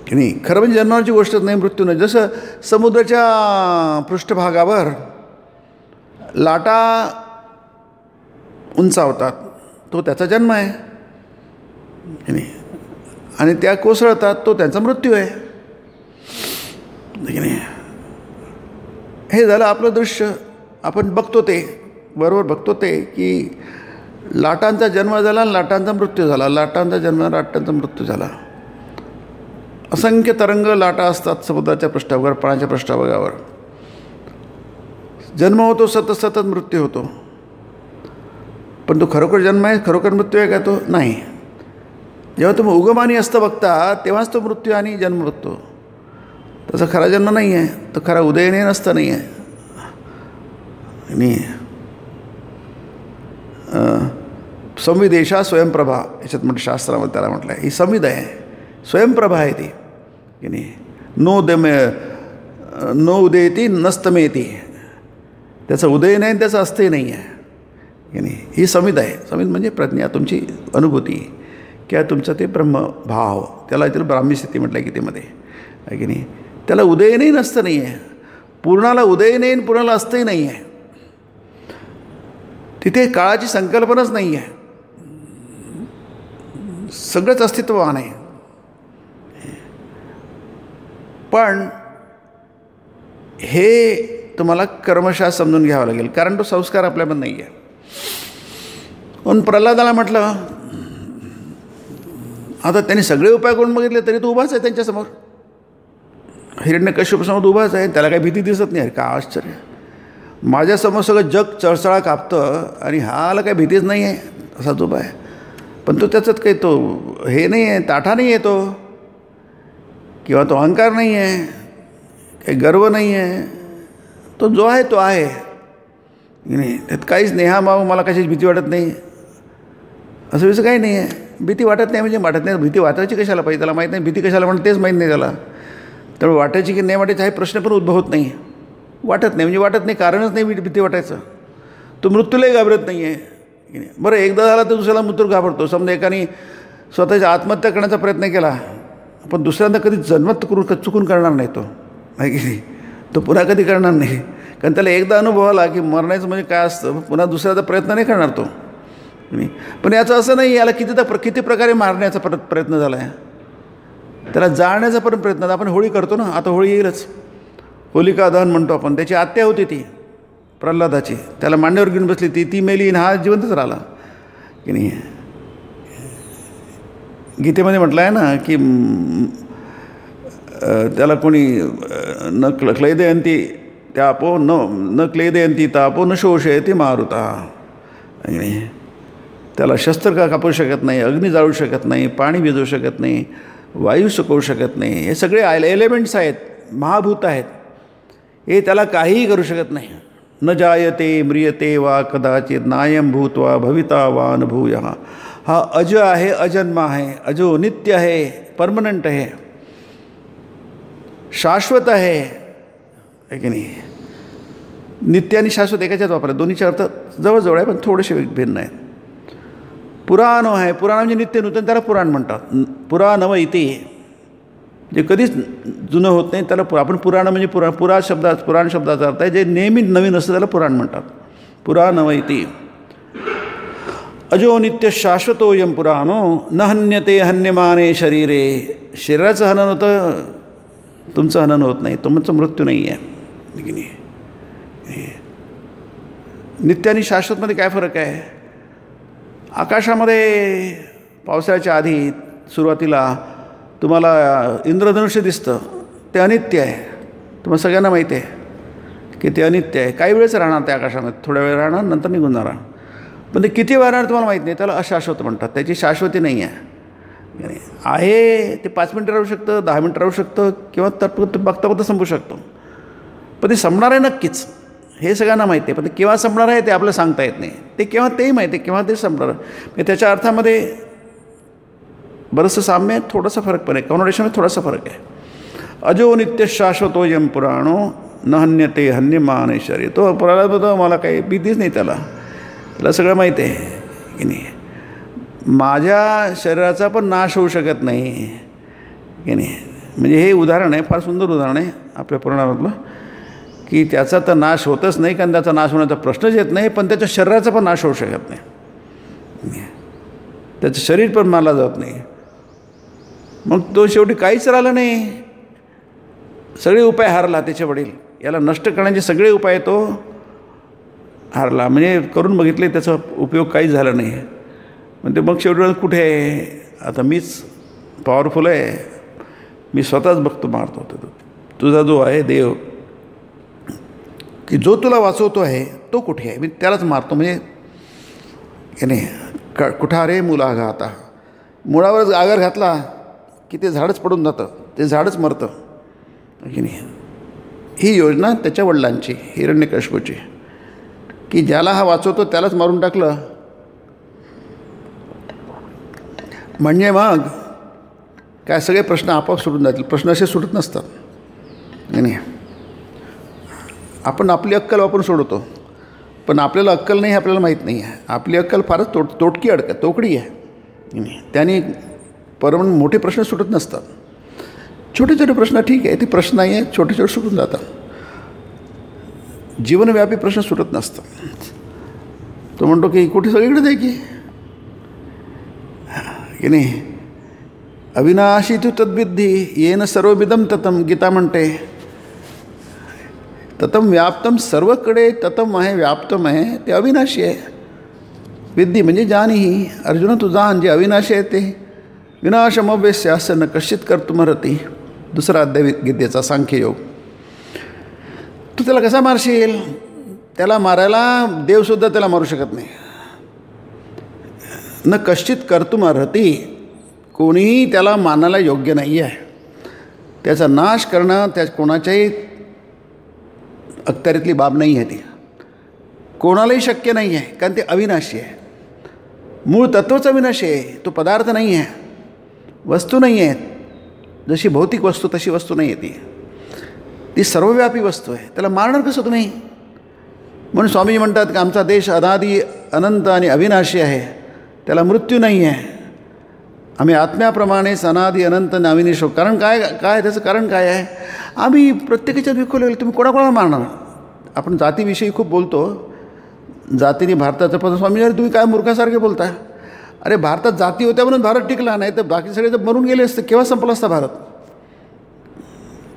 की नाही. खरं म्हणजे जन्माची गोष्टच नाही, मृत्यू नाही. जसं समुद्राच्या पृष्ठभागावर लाटा उंचावतात, तो त्याचा जन्म आहे की नाही, आणि त्या कोसळतात, तो त्यांचा मृत्यू आहे की नाही. हे झालं आपलं दृश्य. आपण बघतो ते बरोबर बघतो ते की लाटांचा जन्म झाला, लाटांचा मृत्यू झाला, लाटांचा जन्म, लाटांचा मृत्यू झाला. असंख्य तरंग लाटा असतात समुद्राच्या पृष्ठभागावर, पाण्याच्या पृष्ठभागावर. जन्म होतो, सतत सतत मृत्यू होतो. पण तो खरोखर जन्म आहे, खरोखर मृत्यू आहे का? तो नाही. जेव्हा तुम्ही उगमानी असतं बघता तेव्हाच तो मृत्यू आणि जन्म बघतो. तसा खरा जन्म नाही आहे, तो खरा उदयनयन असता नाही आहे. आणि संविदेशा स्वयंप्रभा याच्यात म्हटलं, शास्त्रामध्ये त्याला म्हटलं आहे, ही संविद आहे, स्वयंप्रभा आहे ती की नाही. नो उदयती नस्तमेती. त्याचं उदय नाही, त्याचं अस्तही नाही आहे की नाही. ही समिद आहे. समिद म्हणजे प्रज्ञा, तुमची अनुभूती किंवा तुमचं ते ब्रह्मभाव, त्याला इथे ब्राह्मी स्थिती म्हटलं आहे गीतेमध्ये आहे की नाही. त्याला उदय नाही, नसतं नाही आहे. पूर्णाला उदय नाही, पूर्णाला अस्तही नाही आहे. तिथे काळाची संकल्पनाच नाही आहे, सगळंच अस्तित्ववान आहे. पण हे तुम्हाला कर्मशः समजून घ्यावं लागेल, कारण तो संस्कार आपल्यामध्ये नाही आहे. पण प्रल्हादाला म्हटलं, आता त्यांनी सगळे उपाय करून बघितले तरी तो उभाच आहे त्यांच्यासमोर. हिरण्यकश्यपसमोर उभाच आहे, त्याला काही भीती दिसत नाही. का आश्चर्य, माझ्यासमोर सगळं जग चळचळा कापतं आणि हाला काही भीतीच नाही आहे, असाच उभा आहे. पण तो त्याच्यात काही तो हे नाही आहे, ताठा नाही आहे तो, किंवा तो अहंकार नाही आहे, काही गर्व नाही आहे. तो जो आहे तो आहे नाही. त्यात काहीच नेहामाव, मला कशाची भीती वाटत नाही, असं विषय काही नाही आहे. भीती वाटत नाही म्हणजे वाटत नाही. भीती वाटायची कशाला पाहिजे, त्याला माहीत नाही. भीती कशाला म्हणत तेच माहीत नाही त्याला. त्यामुळे वाटायची की नाही वाटायची हा प्रश्न पण उद्भवत नाही. वाटत नाही म्हणजे वाटत नाही, कारणच नाही भीती वाटायचं. तो मृत्यूलाही घाबरत नाही आहे. बरं, एकदा झाला तर दुसऱ्याला मृत्यू घाबरतो. समजा एकाने स्वतःची आत्महत्या करण्याचा प्रयत्न केला, पण दुसऱ्यांदा कधी जन्मत चुकून करणार नाही तो, आहे की नाही. तो पुन्हा कधी करणार नाही, कारण त्याला एकदा अनुभव आला की मरण्याचं म्हणजे काय असतं, पुन्हा दुसऱ्याचा प्रयत्न नाही करणार तो. पण याचं असं नाही, याला किती प्रकारे मारण्याचा प्रयत्न झाला आहे, त्याला जाळण्याचा पण प्रयत्न. आपण होळी करतो ना, आता होळी येईलच, होलिका दहन म्हणतो आपण. त्याची आत्या होती ती प्रल्हादाची, त्याला मांड्यावर घेऊन बसली, ती मेली आणि हा जिवंतच राहिला की नाही. गीतेमध्ये म्हटलं आहे ना की त्याला कोणी न क्लेदयंती त्यापो न क्लेदयंती तापो न शोषयती मारुता. त्याला शस्त्र का कापू शकत नाही, अग्नी जाळू शकत नाही, पाणी भिजवू शकत नाही, वायू सुकवू शकत नाही. हे सगळे एलिमेंट्स आहेत, महाभूत आहेत. हे त्याला काहीही करू शकत नाही. न जायते म्रियते वा कदाचित नायम भूत्वा भविता वा न भूयः. हा अज आहे, अजन्म आहे, अजो नित्य आहे, परमनंट आहे, शाश्वत आहे की नाही. नित्य आणि शाश्वत एकाच्यात वापरतात, दोन्हीचे अर्थ जवळजवळ आहे पण थोडेसे भिन्न आहेत. पुराण आहे, पुराण म्हणजे नित्य नूतन, त्याला पुराण म्हणतात. पुराणव इति जे कधीच जुनं होत नाही त्याला आपण पुराण म्हणजे पुराण शब्दाचा अर्थ आहे जे नेहमी नवीन असतं त्याला पुराण म्हणतात. पुराणवैती अजो नित्य शाश्वतोयम पुराणो न हन्यते हन्यमाने शरीरे. शरीराचं हनन होतं, तुमचं हनन होत नाही, तुमचं मृत्यू नाही आहे. की नाही, नित्य आणि शाश्वतमध्ये काय फरक आहे? आकाशामध्ये पावसाळ्याच्या आधी सुरुवातीला तुम्हाला इंद्रधनुष्य दिसतं, ते अनित्य आहे. तुम्हाला सगळ्यांना माहिती आहे की ते अनित्य आहे. काही वेळेस राहणार ते आकाशामध्ये, थोड्या वेळ राहणार, नंतर निघून जाणार. पण ते किती वेळ राहणार तुम्हाला माहीत नाही, त्याला अशाश्वत म्हणतात. त्याची शाश्वती नाही आहे. ते 5 मिनटं राहू शकतं, 10 मिनटं राहू शकतं, किंवा बघता बघता संपू शकतो. पण ते संपणार आहे नक्कीच, हे सगळ्यांना माहिती आहे. पण ते केव्हा संपणार आहे ते आपल्याला सांगता येत नाही. ते केव्हा तेही माहिती आहे, केव्हा ते संपणार आहे. त्याच्या अर्थामध्ये बरंचसं साम्य आहे, थोडासा फरक पण आहे, कॉनोटेशनमध्ये थोडासा फरक आहे. अजो नित्य शाश्वतोयम पुराणो न हन्यते हन्यमाने शरीर. तो पुराणाबद्दल मला काही भीतीच नाही, त्याला सगळं माहिती आहे की नाही. माझ्या शरीराचा पण नाश होऊ शकत नाही की नाही. म्हणजे हे उदाहरण आहे, फार सुंदर उदाहरण आहे आपल्या पुराणामधलं, की त्याचा तर नाश होतच नाही, कारण त्याचा नाश होण्याचा प्रश्नच येत नाही. पण त्याच्या शरीराचा पण नाश होऊ शकत नाही, त्याचं शरीर पण मारला जात नाही. मग तो शेवटी काहीच राहिलं नाही, सगळे उपाय हारला त्याचे वडील. याला नष्ट करण्याचे सगळे उपाय तो हारला. म्हणजे करून बघितले, त्याचा उपयोग काहीच झाला नाही. म्हणजे मग शेवटी कुठे आहे आता, मीच पॉवरफुल आहे, मी स्वतःच बघतो मारतो. तुझा जो आहे देव, की जो तुला वाचवतो आहे तो कुठे आहे, मी त्यालाच मारतो. म्हणजे नाही कुठा रे मुलाघाता, मुळावरच आगर घातला की ते झाडच पडून जातं, ते झाडच मरतं की नाही. ही योजना त्याच्या वडिलांची, हिरण्यकशिपूची, की ज्याला हा वाचवतो त्यालाच मारून टाकलं म्हणजे मग काय सगळे प्रश्न आपोआप सुटून जातील. प्रश्न असे सुटत नसतात नाही. आपण आपली अक्कल वापरून सोडवतो, पण आपल्याला अक्कल नाही हे आपल्याला माहीत नाही आहे. आपली अक्कल फारच तोकडी आहे. त्याने मोठे प्रश्न सुटत नसतात. छोटे छोटे प्रश्न ठीक आहे, ते प्रश्न नाही आहे, छोटे छोटे सुटून जातात. जीवनव्यापी प्रश्न सुटत नसतात. तो म्हणतो की कुठे सगळीकडेच आहे की नाही. अविनाशी तू तद्विद्धी येन सर्वविदम ततम. गीता म्हणते ततम व्याप्तम, सर्वकडे ततम आहे, व्याप्तम आहे, ते अविनाशी आहे. विद्धी म्हणजे जाणही. अर्जुन तू जाण, जे अविनाशी आहे ते. विनाशमव्यस्य अस्य न कश्चित कर्तुमर्हति. दुसरा अध्याय गीतेचा सांख्ययोग. तू त्याला कसा मारशील? त्याला मारायला देवसुद्धा त्याला मारू शकत नाही. न कश्चित कर्तुमर्हति, कोणीही त्याला मानायला योग्य नाही आहे. त्याचा नाश करणं त्या कोणाच्याही अखत्यारीतली बाब नाही आहे. ती कोणालाही शक्य नाही आहे, कारण ते अविनाशी आहे. मूळ तत्वच अविनाशी आहे. तो पदार्थ नाही आहे, वस्तू नाही आहे. जशी भौतिक वस्तू तशी वस्तू नाही आहे. ती सर्वव्यापी वस्तू आहे. त्याला मारणार कसं तुम्ही? म्हणून स्वामीजी म्हणतात की आमचा देश अनादी अनंत आणि अविनाशी आहे, त्याला मृत्यू नाही आहे. आम्ही आत्म्याप्रमाणेच अनादी अनंत आणि अविनाशी. कारण काय त्याचं कारण काय आहे? आम्ही प्रत्येकाच्यात विखुरलेलो. तुम्ही कोणाकोणाला मारणार? आपण जातीविषयी खूप बोलतो, जातीने भारताचं. पण स्वामी अरे तुम्ही काय मूर्खासारखे बोलता? अरे भारतात जाती होत्या म्हणून भारत टिकला, नाही तर बाकी सगळे जर मरून गेले असते केव्हा संपला असता भारत.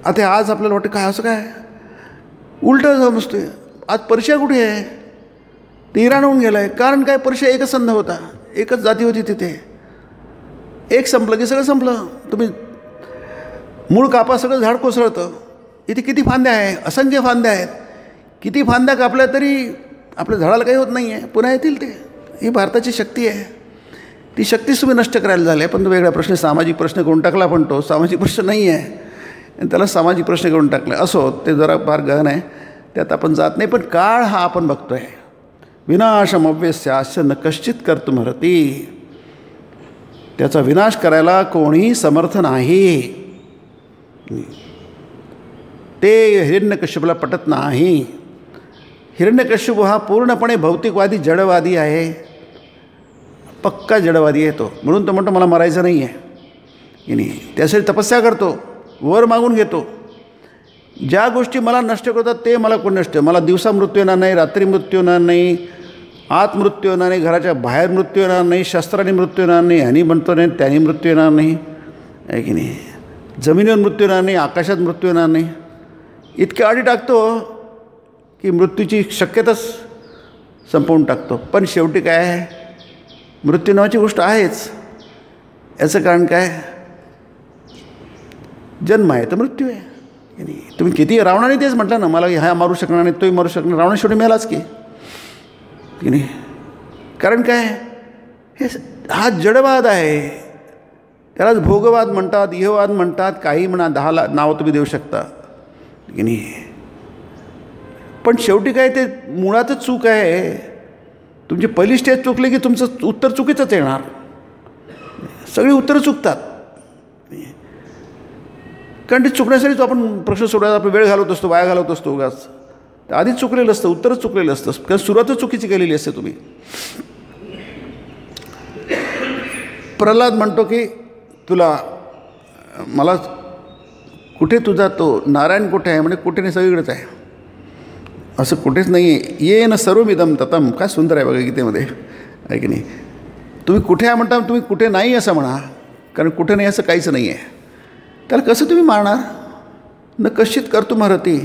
आता आज आपल्याला वाटतं काय असं काय उलटं समजतोय. आज पर्शिया कुठे आहे? ते इराण होऊन गेलं आहे. कारण काय? पर्शिया एकच संध होता, एकच जाती होती तिथे. एक संपलं की सगळं संपलं. तुम्ही मूळ कापा सगळं झाड कोसळतं. इथे किती फांद्या आहे? असंख्य फांद्या आहेत. किती फांद्या कापल्या तरी आपल्या झाडाला काही होत नाही आहे, पुन्हा येतील ते. ही भारताची शक्ती आहे. ती शक्तीच तुम्ही नष्ट करायला झाली आहे. पण तो वेगळा प्रश्न, सामाजिक प्रश्न करून टाकला. पण तो सामाजिक प्रश्न नाही आहे, आणि त्याला सामाजिक प्रश्न करून टाकले. असो, ते जरा फार गहन आहे, त्यात आपण जात नाही. पण काळ हा आपण बघतो आहे. विनाशमव्यस्य अस्य न कश्चित कर्तुमर्हति. त्याचा विनाश करायला कोणीही समर्थ नाही. ते हिरण्यकश्यपूला पटत नाही. हिरण्यकश्यप हा पूर्णपणे भौतिकवादी, जडवादी आहे. पक्का जडवादी आहे तो. म्हणून तो म्हणतो मला मरायचं नाही आहे की नाही. त्यासाठी तपस्या करतो. वर मागून घेतो. ज्या गोष्टी मला नष्ट करतात ते मला कोण नष्ट. मला दिवसा मृत्यू येणार नाही, रात्री मृत्यू येणार नाही, आत मृत्यू येणार नाही, घराच्या बाहेर मृत्यू येणार नाही, शस्त्राने मृत्यू येणार नाही, ह्यानी म्हणतो नाही त्याने मृत्यू येणार नाही, आहे की नाही. जमिनीवर मृत्यू येणार नाही, आकाशात मृत्यू येणार नाही. इतक्या अडी टाकतो की मृत्यूची शक्यताच संपवून टाकतो. पण शेवटी काय आहे, मृत्यू नावाची गोष्ट आहेच. याचं कारण काय, जन्म आहे तर मृत्यू आहे. तुम्ही किती, रावणाने तेच म्हटलं ना, मला हा मारू शकणार नाही, तोही मारू शकणार. रावण शेवटी मेलाच की नाही. कारण काय, हे हा जडवाद आहे. त्यालाच भोगवाद म्हणतात, इहवाद म्हणतात, काही म्हणा, 10 नावं तुम्ही देऊ शकता की नाही. पण शेवटी काय, ते मुळातच चूक आहे. तुमची पहिली स्टेज चुकली की तुमचं उत्तर चुकीचंच येणार. सगळी उत्तरं चुकतात. कारण ते चुकण्यासाठीच आपण प्रश्न सोडवायला आपण वेळ घालवत असतो, वाया घालवत असतो उगाच. आधीच चुकलेलं असतं, उत्तरच चुकलेलं असतं, कारण सुरुवातच चुकीची केलेली असते तुम्ही. प्रल्हाद म्हणतो की तुला, मला कुठे तुझा तो नारायण कुठे आहे, म्हणजे कुठे नाही, सगळीकडेच आहे. असं कुठेच नाही आहे. ये न सर्वमिदं ततम. काय सुंदर आहे बघा गीतेमध्ये, आहे की नाही. तुम्ही कुठे आहे म्हणता, तुम्ही कुठे नाही असं म्हणा, कारण कुठे नाही असं काहीच नाही आहे. त्याला कसं तुम्ही मारणार. न कश्चित कर्तुमर्हति,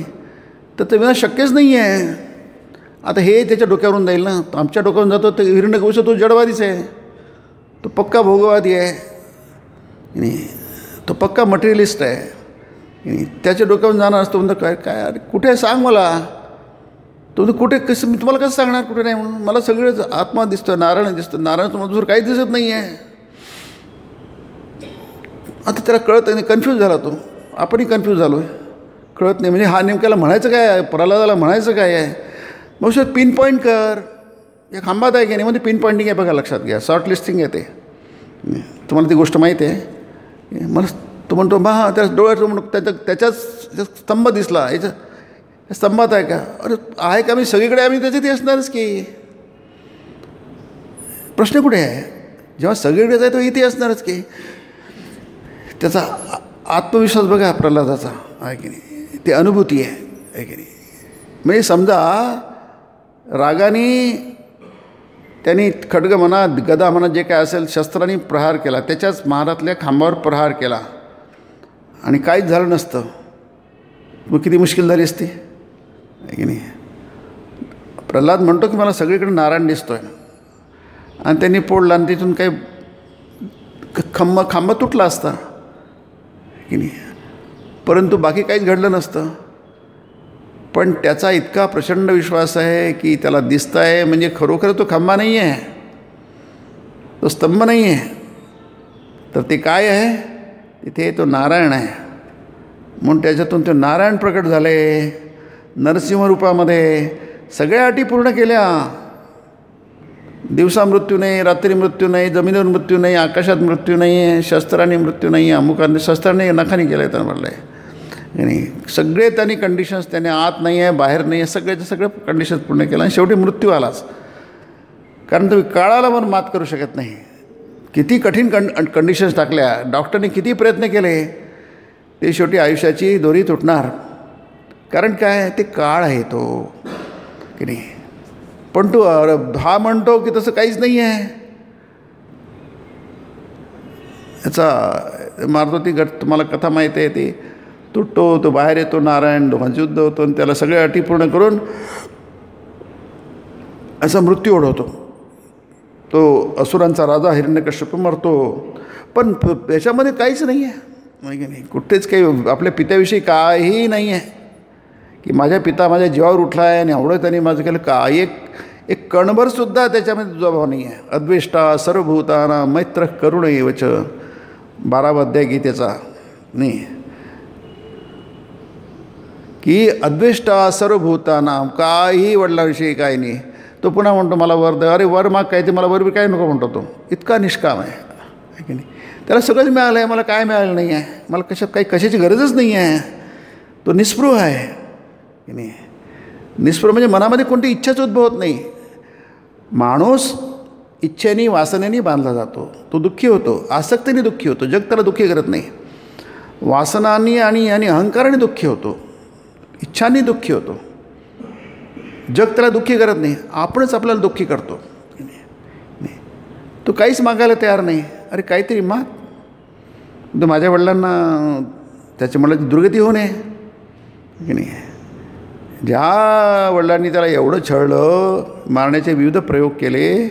तर ते विना शक्यच नाही आहे. आता हे त्याच्या डोक्यावरून जाईल ना, आमच्या डोक्यावरून जातो. तर हिरण्यकशिपू तो जडवादीच आहे, तो पक्का भोगवादी आहे, तो पक्का मटेरियलिस्ट आहे. त्याच्या डोक्यावरून जाणार असतो. म्हणतो काय काय, अरे कुठे आहे सांग मला. तो कुठे, कसं मी तुम्हाला कसं सांगणार कुठे नाही म्हणून. मला सगळेच आत्मा दिसतो, नारायण दिसतं, नारायणाचं मधुर काही दिसत नाही आहे. आता त्याला कळत नाही, कन्फ्यूज झाला तो. आपणही कन्फ्यूज झालो आहे, कळत नाही. म्हणजे हा नेमक्याला म्हणायचं काय आहे, प्रल्हादाला म्हणायचं काय आहे. मग शेवट पिन पॉईंट कर. एक खांबात आहे की नाही, म्हणजे पिन पॉईंटिंग आहे बघा, लक्षात घ्या. शॉर्ट लिस्टिंग आहे ते. तुम्हाला ती गोष्ट माहिती आहे. मला तो म्हणतो मग त्या डोळ्यात म्हणतो त्याच्याच स्तंभ दिसला, याच्या स्तंभात आहे का. अरे आहे का, मी सगळीकडे आम्ही त्याच्यातही असणारच की. प्रश्न कुठे आहे, जेव्हा सगळीकडे आहे तो इथे असणारच की. त्याचा आत्मविश्वास बघा प्रल्हादाचा, आहे की नाही. ती अनुभूती आहे की नाही. म्हणजे समजा रागाने त्यांनी खड्ग म्हणा, गदा म्हणा, जे काय असेल, शस्त्राने प्रहार केला, त्याच्याच महारातल्या खांबावर प्रहार केला आणि काहीच झालं नसतं, मग किती मुश्किल झाली असती, आहे की नाही. प्रल्हाद म्हणतो की मला सगळीकडे नारायण दिसतो आहे, आणि त्यांनी पोडला आणि तिथून काही खांबा तुटला असता की नाही. परंतु बाकी काहीच घडलं नसतं. पण त्याचा इतका प्रचंड विश्वास आहे की त्याला दिसतं आहे, म्हणजे खरोखर तो खांबा नाही आहे, तो स्तंभ नाही आहे, तर ते काय आहे, तिथे तो नारायण आहे. म्हणून त्याच्यातून तो नारायण प्रकट झाले. नरसिंह रूपामध्ये सगळ्या अटी पूर्ण केल्या. दिवसा मृत्यू नाही, रात्री मृत्यू नाही, जमिनीवर मृत्यू नाही, आकाशात मृत्यू नाही आहे, शस्त्राने मृत्यू नाही, अमुकाने शस्त्राने नखाने केलं आहे, तर म्हटलं आहे. नाही, सगळे त्यांनी कंडिशन्स, त्याने आत नाही आहे, बाहेर नाही आहे, सगळ्याच्या सगळं कंडिशन्स पूर्ण केलं आणि शेवटी मृत्यू आलाच. कारण तुम्ही काळाला पण मात करू शकत नाही. किती कठीण कंडिशन्स टाकल्या, डॉक्टरने किती प्रयत्न केले, ते शेवटी आयुष्याची दोरी तुटणार. कारण काय, ते काळ आहे तो की नाही. पण तो हा म्हणतो की तसं काहीच नाही आहे. याचा मारुती गट तुम्हाला कथा माहिती आहे. ती तुटतो, तो बाहेर येतो, नारायण दोघांचं युद्ध होतो आणि त्याला सगळ्या अटी पूर्ण करून असा मृत्यू ओढवतो. तो असुरांचा राजा हिरण्यकश्यप मरतो. पण याच्यामध्ये काहीच नाही आहे की नाही. कुठेच काही आपल्या पित्याविषयी काहीही नाही आहे की माझ्या पिता माझ्या जीवावर उठला आहे आणि एवढं त्यांनी माझं केलं का. एक कणभरसुद्धा त्याच्यामध्ये तुझा भाव नाही आहे. अद्वेष्टा सर्वभूताना मैत्र करुण एवच, 12वा अध्याय गीतेचा नाही की अद्वेष्टा सर्वभूताना, काही वडिलांविषयी काही नाही. तो पुन्हा म्हणतो मला वर द. अरे वर माग काय, ते मला वर बी काय नको म्हणतो. तो इतका निष्काम आहे की नाही. त्याला सगळंच मिळालं आहे, मला काय मिळालं नाही आहे, मला कशाची गरजच नाही आहे. तो निस्पृह आहे की नाही. निस्पृह म्हणजे मनामध्ये कोणती इच्छाच उद्भवत नाही. माणूस इच्छेने वासनेने बांधला जातो, तो दुःखी होतो, आसक्तीने दुःखी होतो. जग त्याला दुःखी करत नाही. वासनांनी आणि अहंकाराने दुःखी होतो, इच्छांनी दुःखी होतो. जग त्याला दुःखी करत नाही, आपणच आपल्याला दुःखी करतो. तो काहीच मागायला तयार नाही. अरे काहीतरी माग, तर माझ्या वडिलांना त्याच्या मुलाची दुर्गती होऊ नये की नाही. ज्या वडिलांनी त्याला एवढं छळलं, मारण्याचे विविध प्रयोग केले,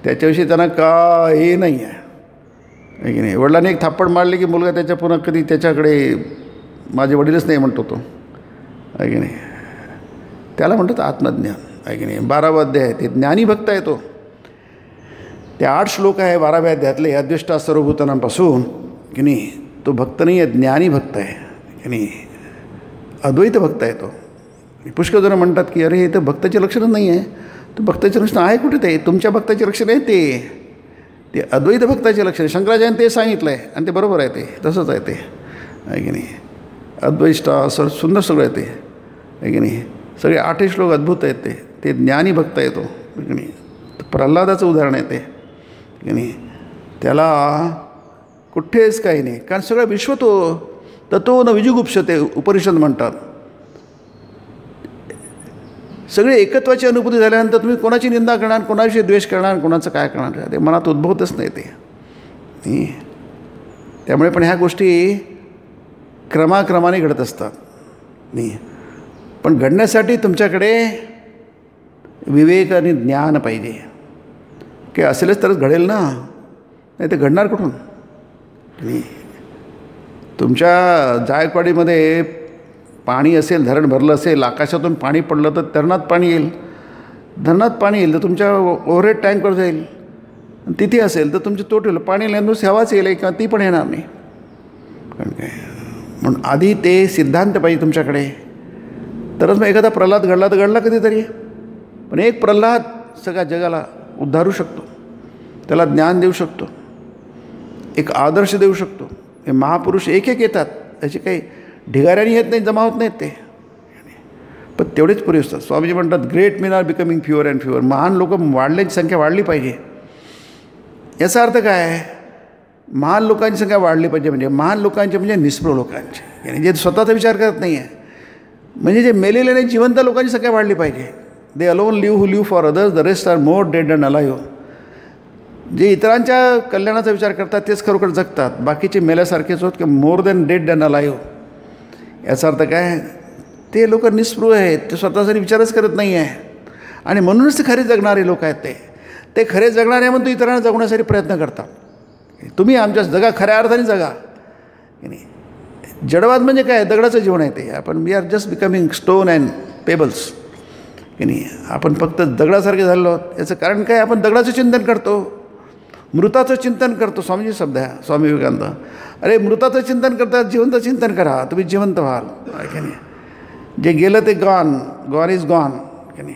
त्याच्याविषयी त्यांना काही नाही आहे की नाही. वडिलांनी एक थापड मारली की मुलगा त्याच्या पुन्हा कधी त्याच्याकडे माझे वडीलच नाही म्हणतो तो आहे की नाही. त्याला म्हणतात आत्मज्ञान आहे की नाही. 12वा अध्याय आहे, ते ज्ञानी भक्त आहे तो. ते 8 श्लोक आहे 12व्या अध्यायातले, अद्वेष्टा सर्वभूतांपासून की नाही. तो भक्त नाही आहे, ज्ञानी भक्त आहे की नाही. अद्वैत भक्त आहे तो. पुष्कळ जण म्हणतात की अरे हे तर भक्ताचे लक्षणच नाही आहे. तर भक्ताचे लक्षण आहे कुठे? ते तुमच्या भक्ताचे लक्षण आहे, ते अद्वैत भक्ताचे लक्षण आहे. शंकराचार्याने ते सांगितलं आहे आणि ते बरोबर आहे. ते तसंच आहे, ते आहे की नाही. अद्वैष्टा सुंदर सगळं आहे ते आहे की नाही. सगळे 8 श्लोक अद्भुत आहेत. ते ज्ञानी भक्त आहे तो की नाही. प्रल्हादाचं उदाहरण आहे ते की नाही. त्याला कुठेच काही नाही, कारण सगळं विश्व तो तत्व न विजुगुप्सते उपनिषद म्हणतात. सगळे एकत्वाची अनुभूती झाल्यानंतर तुम्ही कोणाची निंदा करणार, कोणाविषयी द्वेष करणार, कोणाचं काय करणार, ते मनात उद्भवतच नाही ते. त्यामुळे पण ह्या गोष्टी क्रमाक्रमाने घडत असतात नाही. पण घडण्यासाठी तुमच्याकडे विवेक आणि ज्ञान पाहिजे. की असेलच तरच घडेल ना, नाही ते घडणार कुठून नाही. तुमच्या जायकवाडीमध्ये पाणी असेल, धरण भरलं असेल, आकाशातून पाणी पडलं तर धरणात पाणी येईल. धरणात पाणी येईल तर तुमच्या ओव्हरहेड टँकवर जाईल. तिथे असेल तर तुमचे तोटेल पाणी नुसती हवाच येईल किंवा ती पण येणार नाही. कारण काय म्हणून आधी ते सिद्धांत पाहिजे तुमच्याकडे, तरच मग एखादा प्रल्हाद घडला तर घडला कधीतरी. पण एक प्रल्हाद सगळ्या जगाला उद्धारू शकतो, त्याला ज्ञान देऊ शकतो, एक आदर्श देऊ शकतो. हे महापुरुष एक येतात, त्याचे काही ढिगाऱ्याने येत नाही, जमा होत नाहीत ते, पण तेवढेच पुरे असतात. स्वामीजी म्हणतात great men are becoming fewer and fewer. महान लोक वाढण्याची संख्या वाढली पाहिजे. याचा अर्थ काय? महान लोकांची संख्या वाढली पाहिजे. म्हणजे महान लोकांचे म्हणजे निष्प्रभ लोकांचे, yani जे स्वतःचा विचार करत नाही आहे. म्हणजे जे मेलेले नाही, जिवंत लोकांची संख्या वाढली पाहिजे. They alone live who live for others, the rest are more dead and alive. जे इतरांच्या कल्याणाचा विचार करतात तेच खरोखर जगतात. बाकीचे मेल्यासारखेच होत की more than dead and alive. याचा अर्थ काय? ते लोक निस्पृह आहेत, ते स्वतःसाठी विचारच करत नाही आहे. आणि म्हणूनच ते खरे जगणारे लोक आहेत. ते खरे जगणारे म्हणून तो इतरांना जगण्यासाठी प्रयत्न करतात. तुम्ही आमच्या जगा, खऱ्या अर्थाने जगा. जडवाद म्हणजे काय? दगडाचं जीवन आहे ते. आपण we are just becoming stone and pebbles की नाही. आपण फक्त दगडासारखे झालो आहोत. याचं कारण काय? आपण दगडाचं चिंतन करतो, मृताचं चिंतन करतो. स्वामीजी शब्द आहे, स्वामी विवेकानंद. अरे मृताचं चिंतन करतात, जिवंत चिंतन करा, तुम्ही जिवंत व्हाल की नाही. जे गेलं ते गॉन इज गॉन की नाही.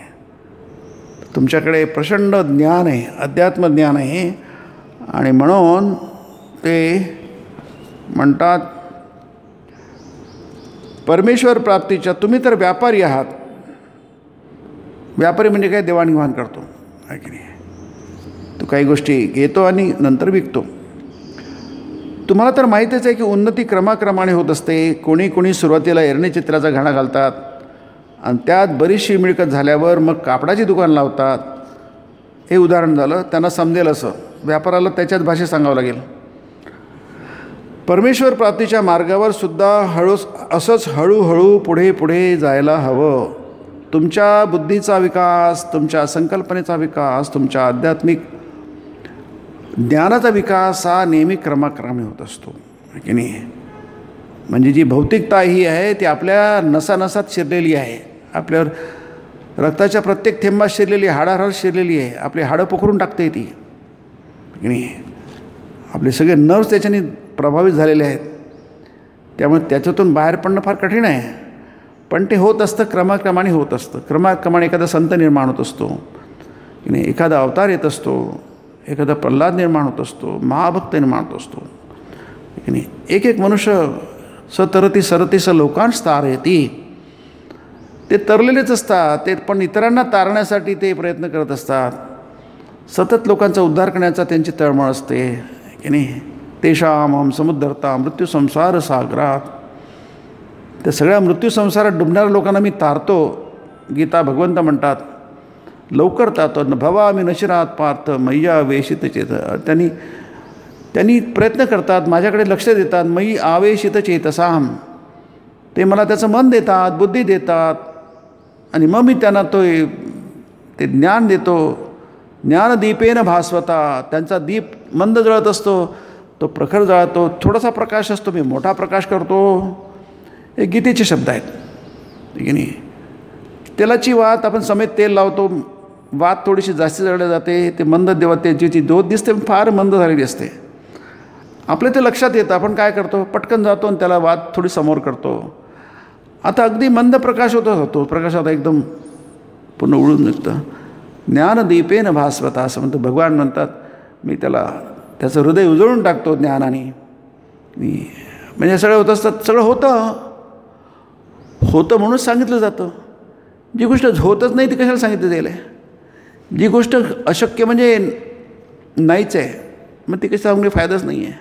तुमच्याकडे प्रचंड ज्ञान आहे, अध्यात्मज्ञान आहे. आणि म्हणून ते म्हणतात परमेश्वर प्राप्तीच्या तुम्ही तर व्यापारी आहात. व्यापारी म्हणजे काय? देवाणघेवाण करतो आहे की नाही. तो काही गोष्टी घेतो आणि नंतर विकतो. तुम्हाला तर माहीतच आहे की उन्नती क्रमाक्रमाने होत असते. कोणी सुरुवातीला एरणी चित्राचा घाणा घालतात आणि त्यात बरीचशी मिळकत झाल्यावर मग कापडाची दुकान लावतात. हे उदाहरण झालं. त्यांना समजेल असं. व्यापाराला त्याच्याच भाषेत सांगावं लागेल. परमेश्वर प्राप्तीच्या मार्गावर सुद्धा असंच हळूहळू पुढे जायला हवं. तुमच्या बुद्धीचा विकास, तुमच्या संकल्पनेचा विकास, तुमच्या आध्यात्मिक ज्ञानाचा विकास हा नेहमी क्रमाक्रमाने होत असतो की नाही. म्हणजे जी भौतिकता ही आहे ती आपल्या नसानसात शिरलेली आहे. आपल्या रक्ताच्या प्रत्येक थेंबात शिरलेली, हाडाहाड शिरलेली आहे. आपली हाडं पोखरून टाकते ती की नाही. आपले सगळे नर्व्स त्याच्याने प्रभावित झालेले आहेत. त्यामुळे त्याच्यातून बाहेर पडणं फार कठीण आहे. पण ते होत असतं, क्रमाक्रमाने होत असतं. क्रमाक्रमाने एखादा संत निर्माण होत असतो की नाही. एखादा अवतार येत असतो, एखादा प्रल्हाद निर्माण होत असतो, महाभक्त निर्माण होत असतो की नाही. एक मनुष्य सतरती सरती स लोकांस तारयती. ते तरलेलेच असतात. ते पण इतरांना तारण्यासाठी ते प्रयत्न करत असतात. सतत लोकांचा उद्धार करण्याचा त्यांची तळमळ असते की नाही. तेषाम अहम समुद्धरता मृत्यू संसार सागरात. त्या सगळ्या मृत्यू संसारात डुबणाऱ्या लोकांना मी तारतो. गीता भगवंत म्हणतात लवकर तारतो. भवामी नशिरात पार्थ मय्या वेशित चेत. त्यांनी प्रयत्न करतात, माझ्याकडे लक्ष देतात. मयी आवेशित चेतसाम. ते मला त्याचं मन देतात, बुद्धी देतात आणि मग मी त्यांना ते ज्ञान देतो. ज्ञानदीपेन भास्वता. त्यांचा दीप मंद जळत असतो, तो प्रखर जळतो. थोडासा प्रकाश असतो, मी मोठा प्रकाश करतो. हे गीतेचे शब्द आहेत की नाही. तेलाची वात आपण समेत तेल लावतो, वात थोडीशी जास्त जळली जाते, ते मंद देवा त्याची ती ज्योत दिसते फार मंद झालेली असते. आपल्या ते लक्षात येतं, आपण काय करतो, पटकन जातो आणि त्याला वात थोडी समोर करतो. आता अगदी मंद प्रकाश होतो, प्रकाश आता एकदम पूर्ण उडून निघतं. ज्ञानदीपेन भास्वता असं म्हणतं. भगवान म्हणतात मी त्याचं हृदय उजळून टाकतो ज्ञानाने. म्हणजे सगळं होत असतात, सगळं होतं म्हणून सांगितलं जातं. जी गोष्ट होतच नाही ती कशाला सांगितलं जाईल. जी गोष्ट अशक्य म्हणजे नाहीच आहे, मग ती कशी सांगून फायदाच नाही आहे.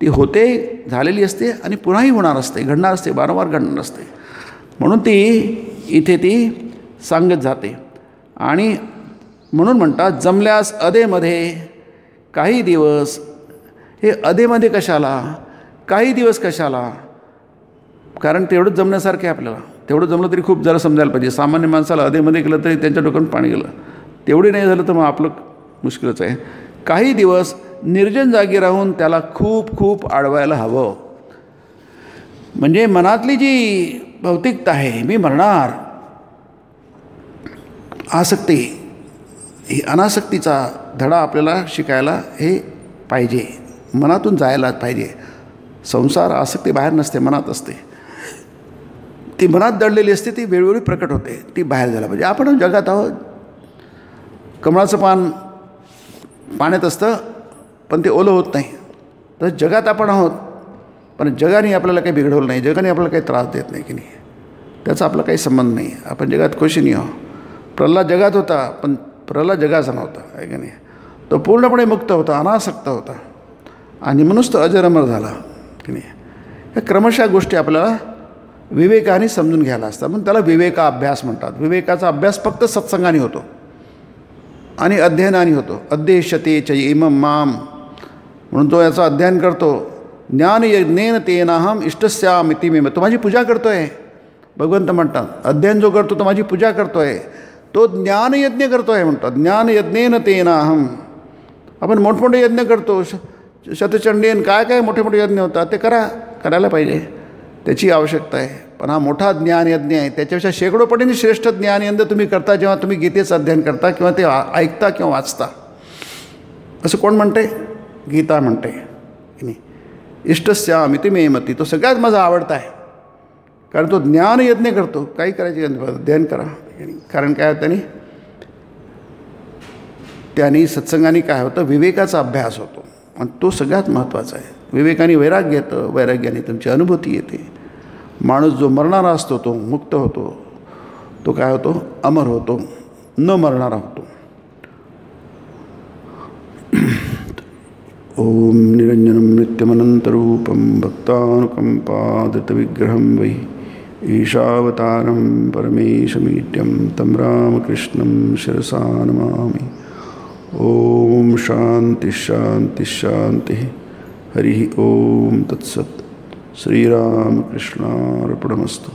ती होते, झालेली असते आणि पुन्हाही होणार असते, घडणार असते, वारंवार घडणार असते. म्हणून ती इथे ती सांगत जाते. आणि म्हणून म्हणतात जमल्यास अधेमध्ये काही दिवस. हे अधेमध्ये कशाला, काही दिवस कशाला, कारण तेवढंच जमण्यासारखं आहे आपल्याला. तेवढं जमलं तरी खूप जरा समजायला पाहिजे. सामान्य माणसाला अधेमध्ये केलं तरी त्यांच्या डोक्यात पाणी गेलं. तेवढी नाही झालं तर मग आपलं मुश्किलच आहे. काही दिवस निर्जन जागी राहून त्याला खूप खूप आडवायला हवं. म्हणजे मनातली जी भौतिकता आहे, मी मरणार, आसक्ती, ही अनासक्तीचा धडा आपल्याला शिकायला हे पाहिजे. मनातून जायला पाहिजे. संसार आसक्ती बाहेर नसते, मनात असते. ती मनात दडलेली असते, ती वेळोवेळी प्रकट होते, ती बाहेर जायला पाहिजे. आपण जगात आहोत. कमळाचं पान पाण्यात असतं पण ते ओलं होत नाही. तर जगात आपण आहोत, पण जगाने आपल्याला काही बिघडवलं नाही, जगाने आपल्याला काही त्रास देत नाही की नाही. त्याचा आपला काही संबंध नाही. आपण जगात खुशी नाही आहोत. प्रल्हाद जगात होता, पण प्रल्हाद जगाचा नव्हता आहे की नाही. तो पूर्णपणे मुक्त होता, अनासक्त होता आणि म्हणूनच तो अजर-अमर झाला की नाही. या क्रमशः गोष्टी आपल्याला विवेकाने समजून घ्यायला असतात. म्हणून त्याला विवेका अभ्यास म्हणतात. विवेकाचा अभ्यास फक्त सत्संगाने होतो आणि अध्ययनाने होतो. अध्येष्यते च इमं माम, म्हणून तो याचं अध्ययन करतो. ज्ञानयज्ञेन तेनाहम इष्टस्यामिति मे. तो माझी पूजा करतो आहे, भगवंत म्हणतात. अध्ययन जो करतो तो माझी पूजा करतो आहे, तो ज्ञानयज्ञ करतो आहे म्हणतात. ज्ञानयज्ञेन तेनाहम. आपण मोठमोठे यज्ञ करतो, शतचंडीन काय काय मोठे मोठे यज्ञ होतात, ते करायला पाहिजे, त्याची आवश्यकता आहे. पण हा मोठा ज्ञानयज्ञ आहे, त्याच्यापेक्षा शेकडो पटीने श्रेष्ठ ज्ञानयज्ञ तुम्ही करता जेव्हा तुम्ही गीतेचं अध्ययन करता किंवा ते ऐकता किंवा वाचता. असं कोण म्हणते? गीता म्हणते की नाही. इष्टस्यामिति मे मती. तो सगळ्यात माझा आवडता आहे, कारण तो ज्ञानयज्ञ करतो. काही करायचे अध्ययन करा. कारण काय होतं, त्याने सत्संगाने काय होतं, विवेकाचा अभ्यास होतो आणि तो सगळ्यात महत्त्वाचा आहे. विवेकाने वैराग्य येतं, वैराग्याने तुमची अनुभूती येते. माणूस जो मरणारा असतो तो मुक्त होतो, तो काय होतो, अमर होतो, न मरणारा होतो. ओम निरंजनम नित्यमनंतरूपम भक्तानुकंपादृतविग्रहं वै ईशावतारं परमेशमीड्यं तं रामकृष्णं शिरसा नमामि. ओम शांति शांति शांति. हरि ओम तत्सत्. श्रीरामकृष्णार्पणमस्तु.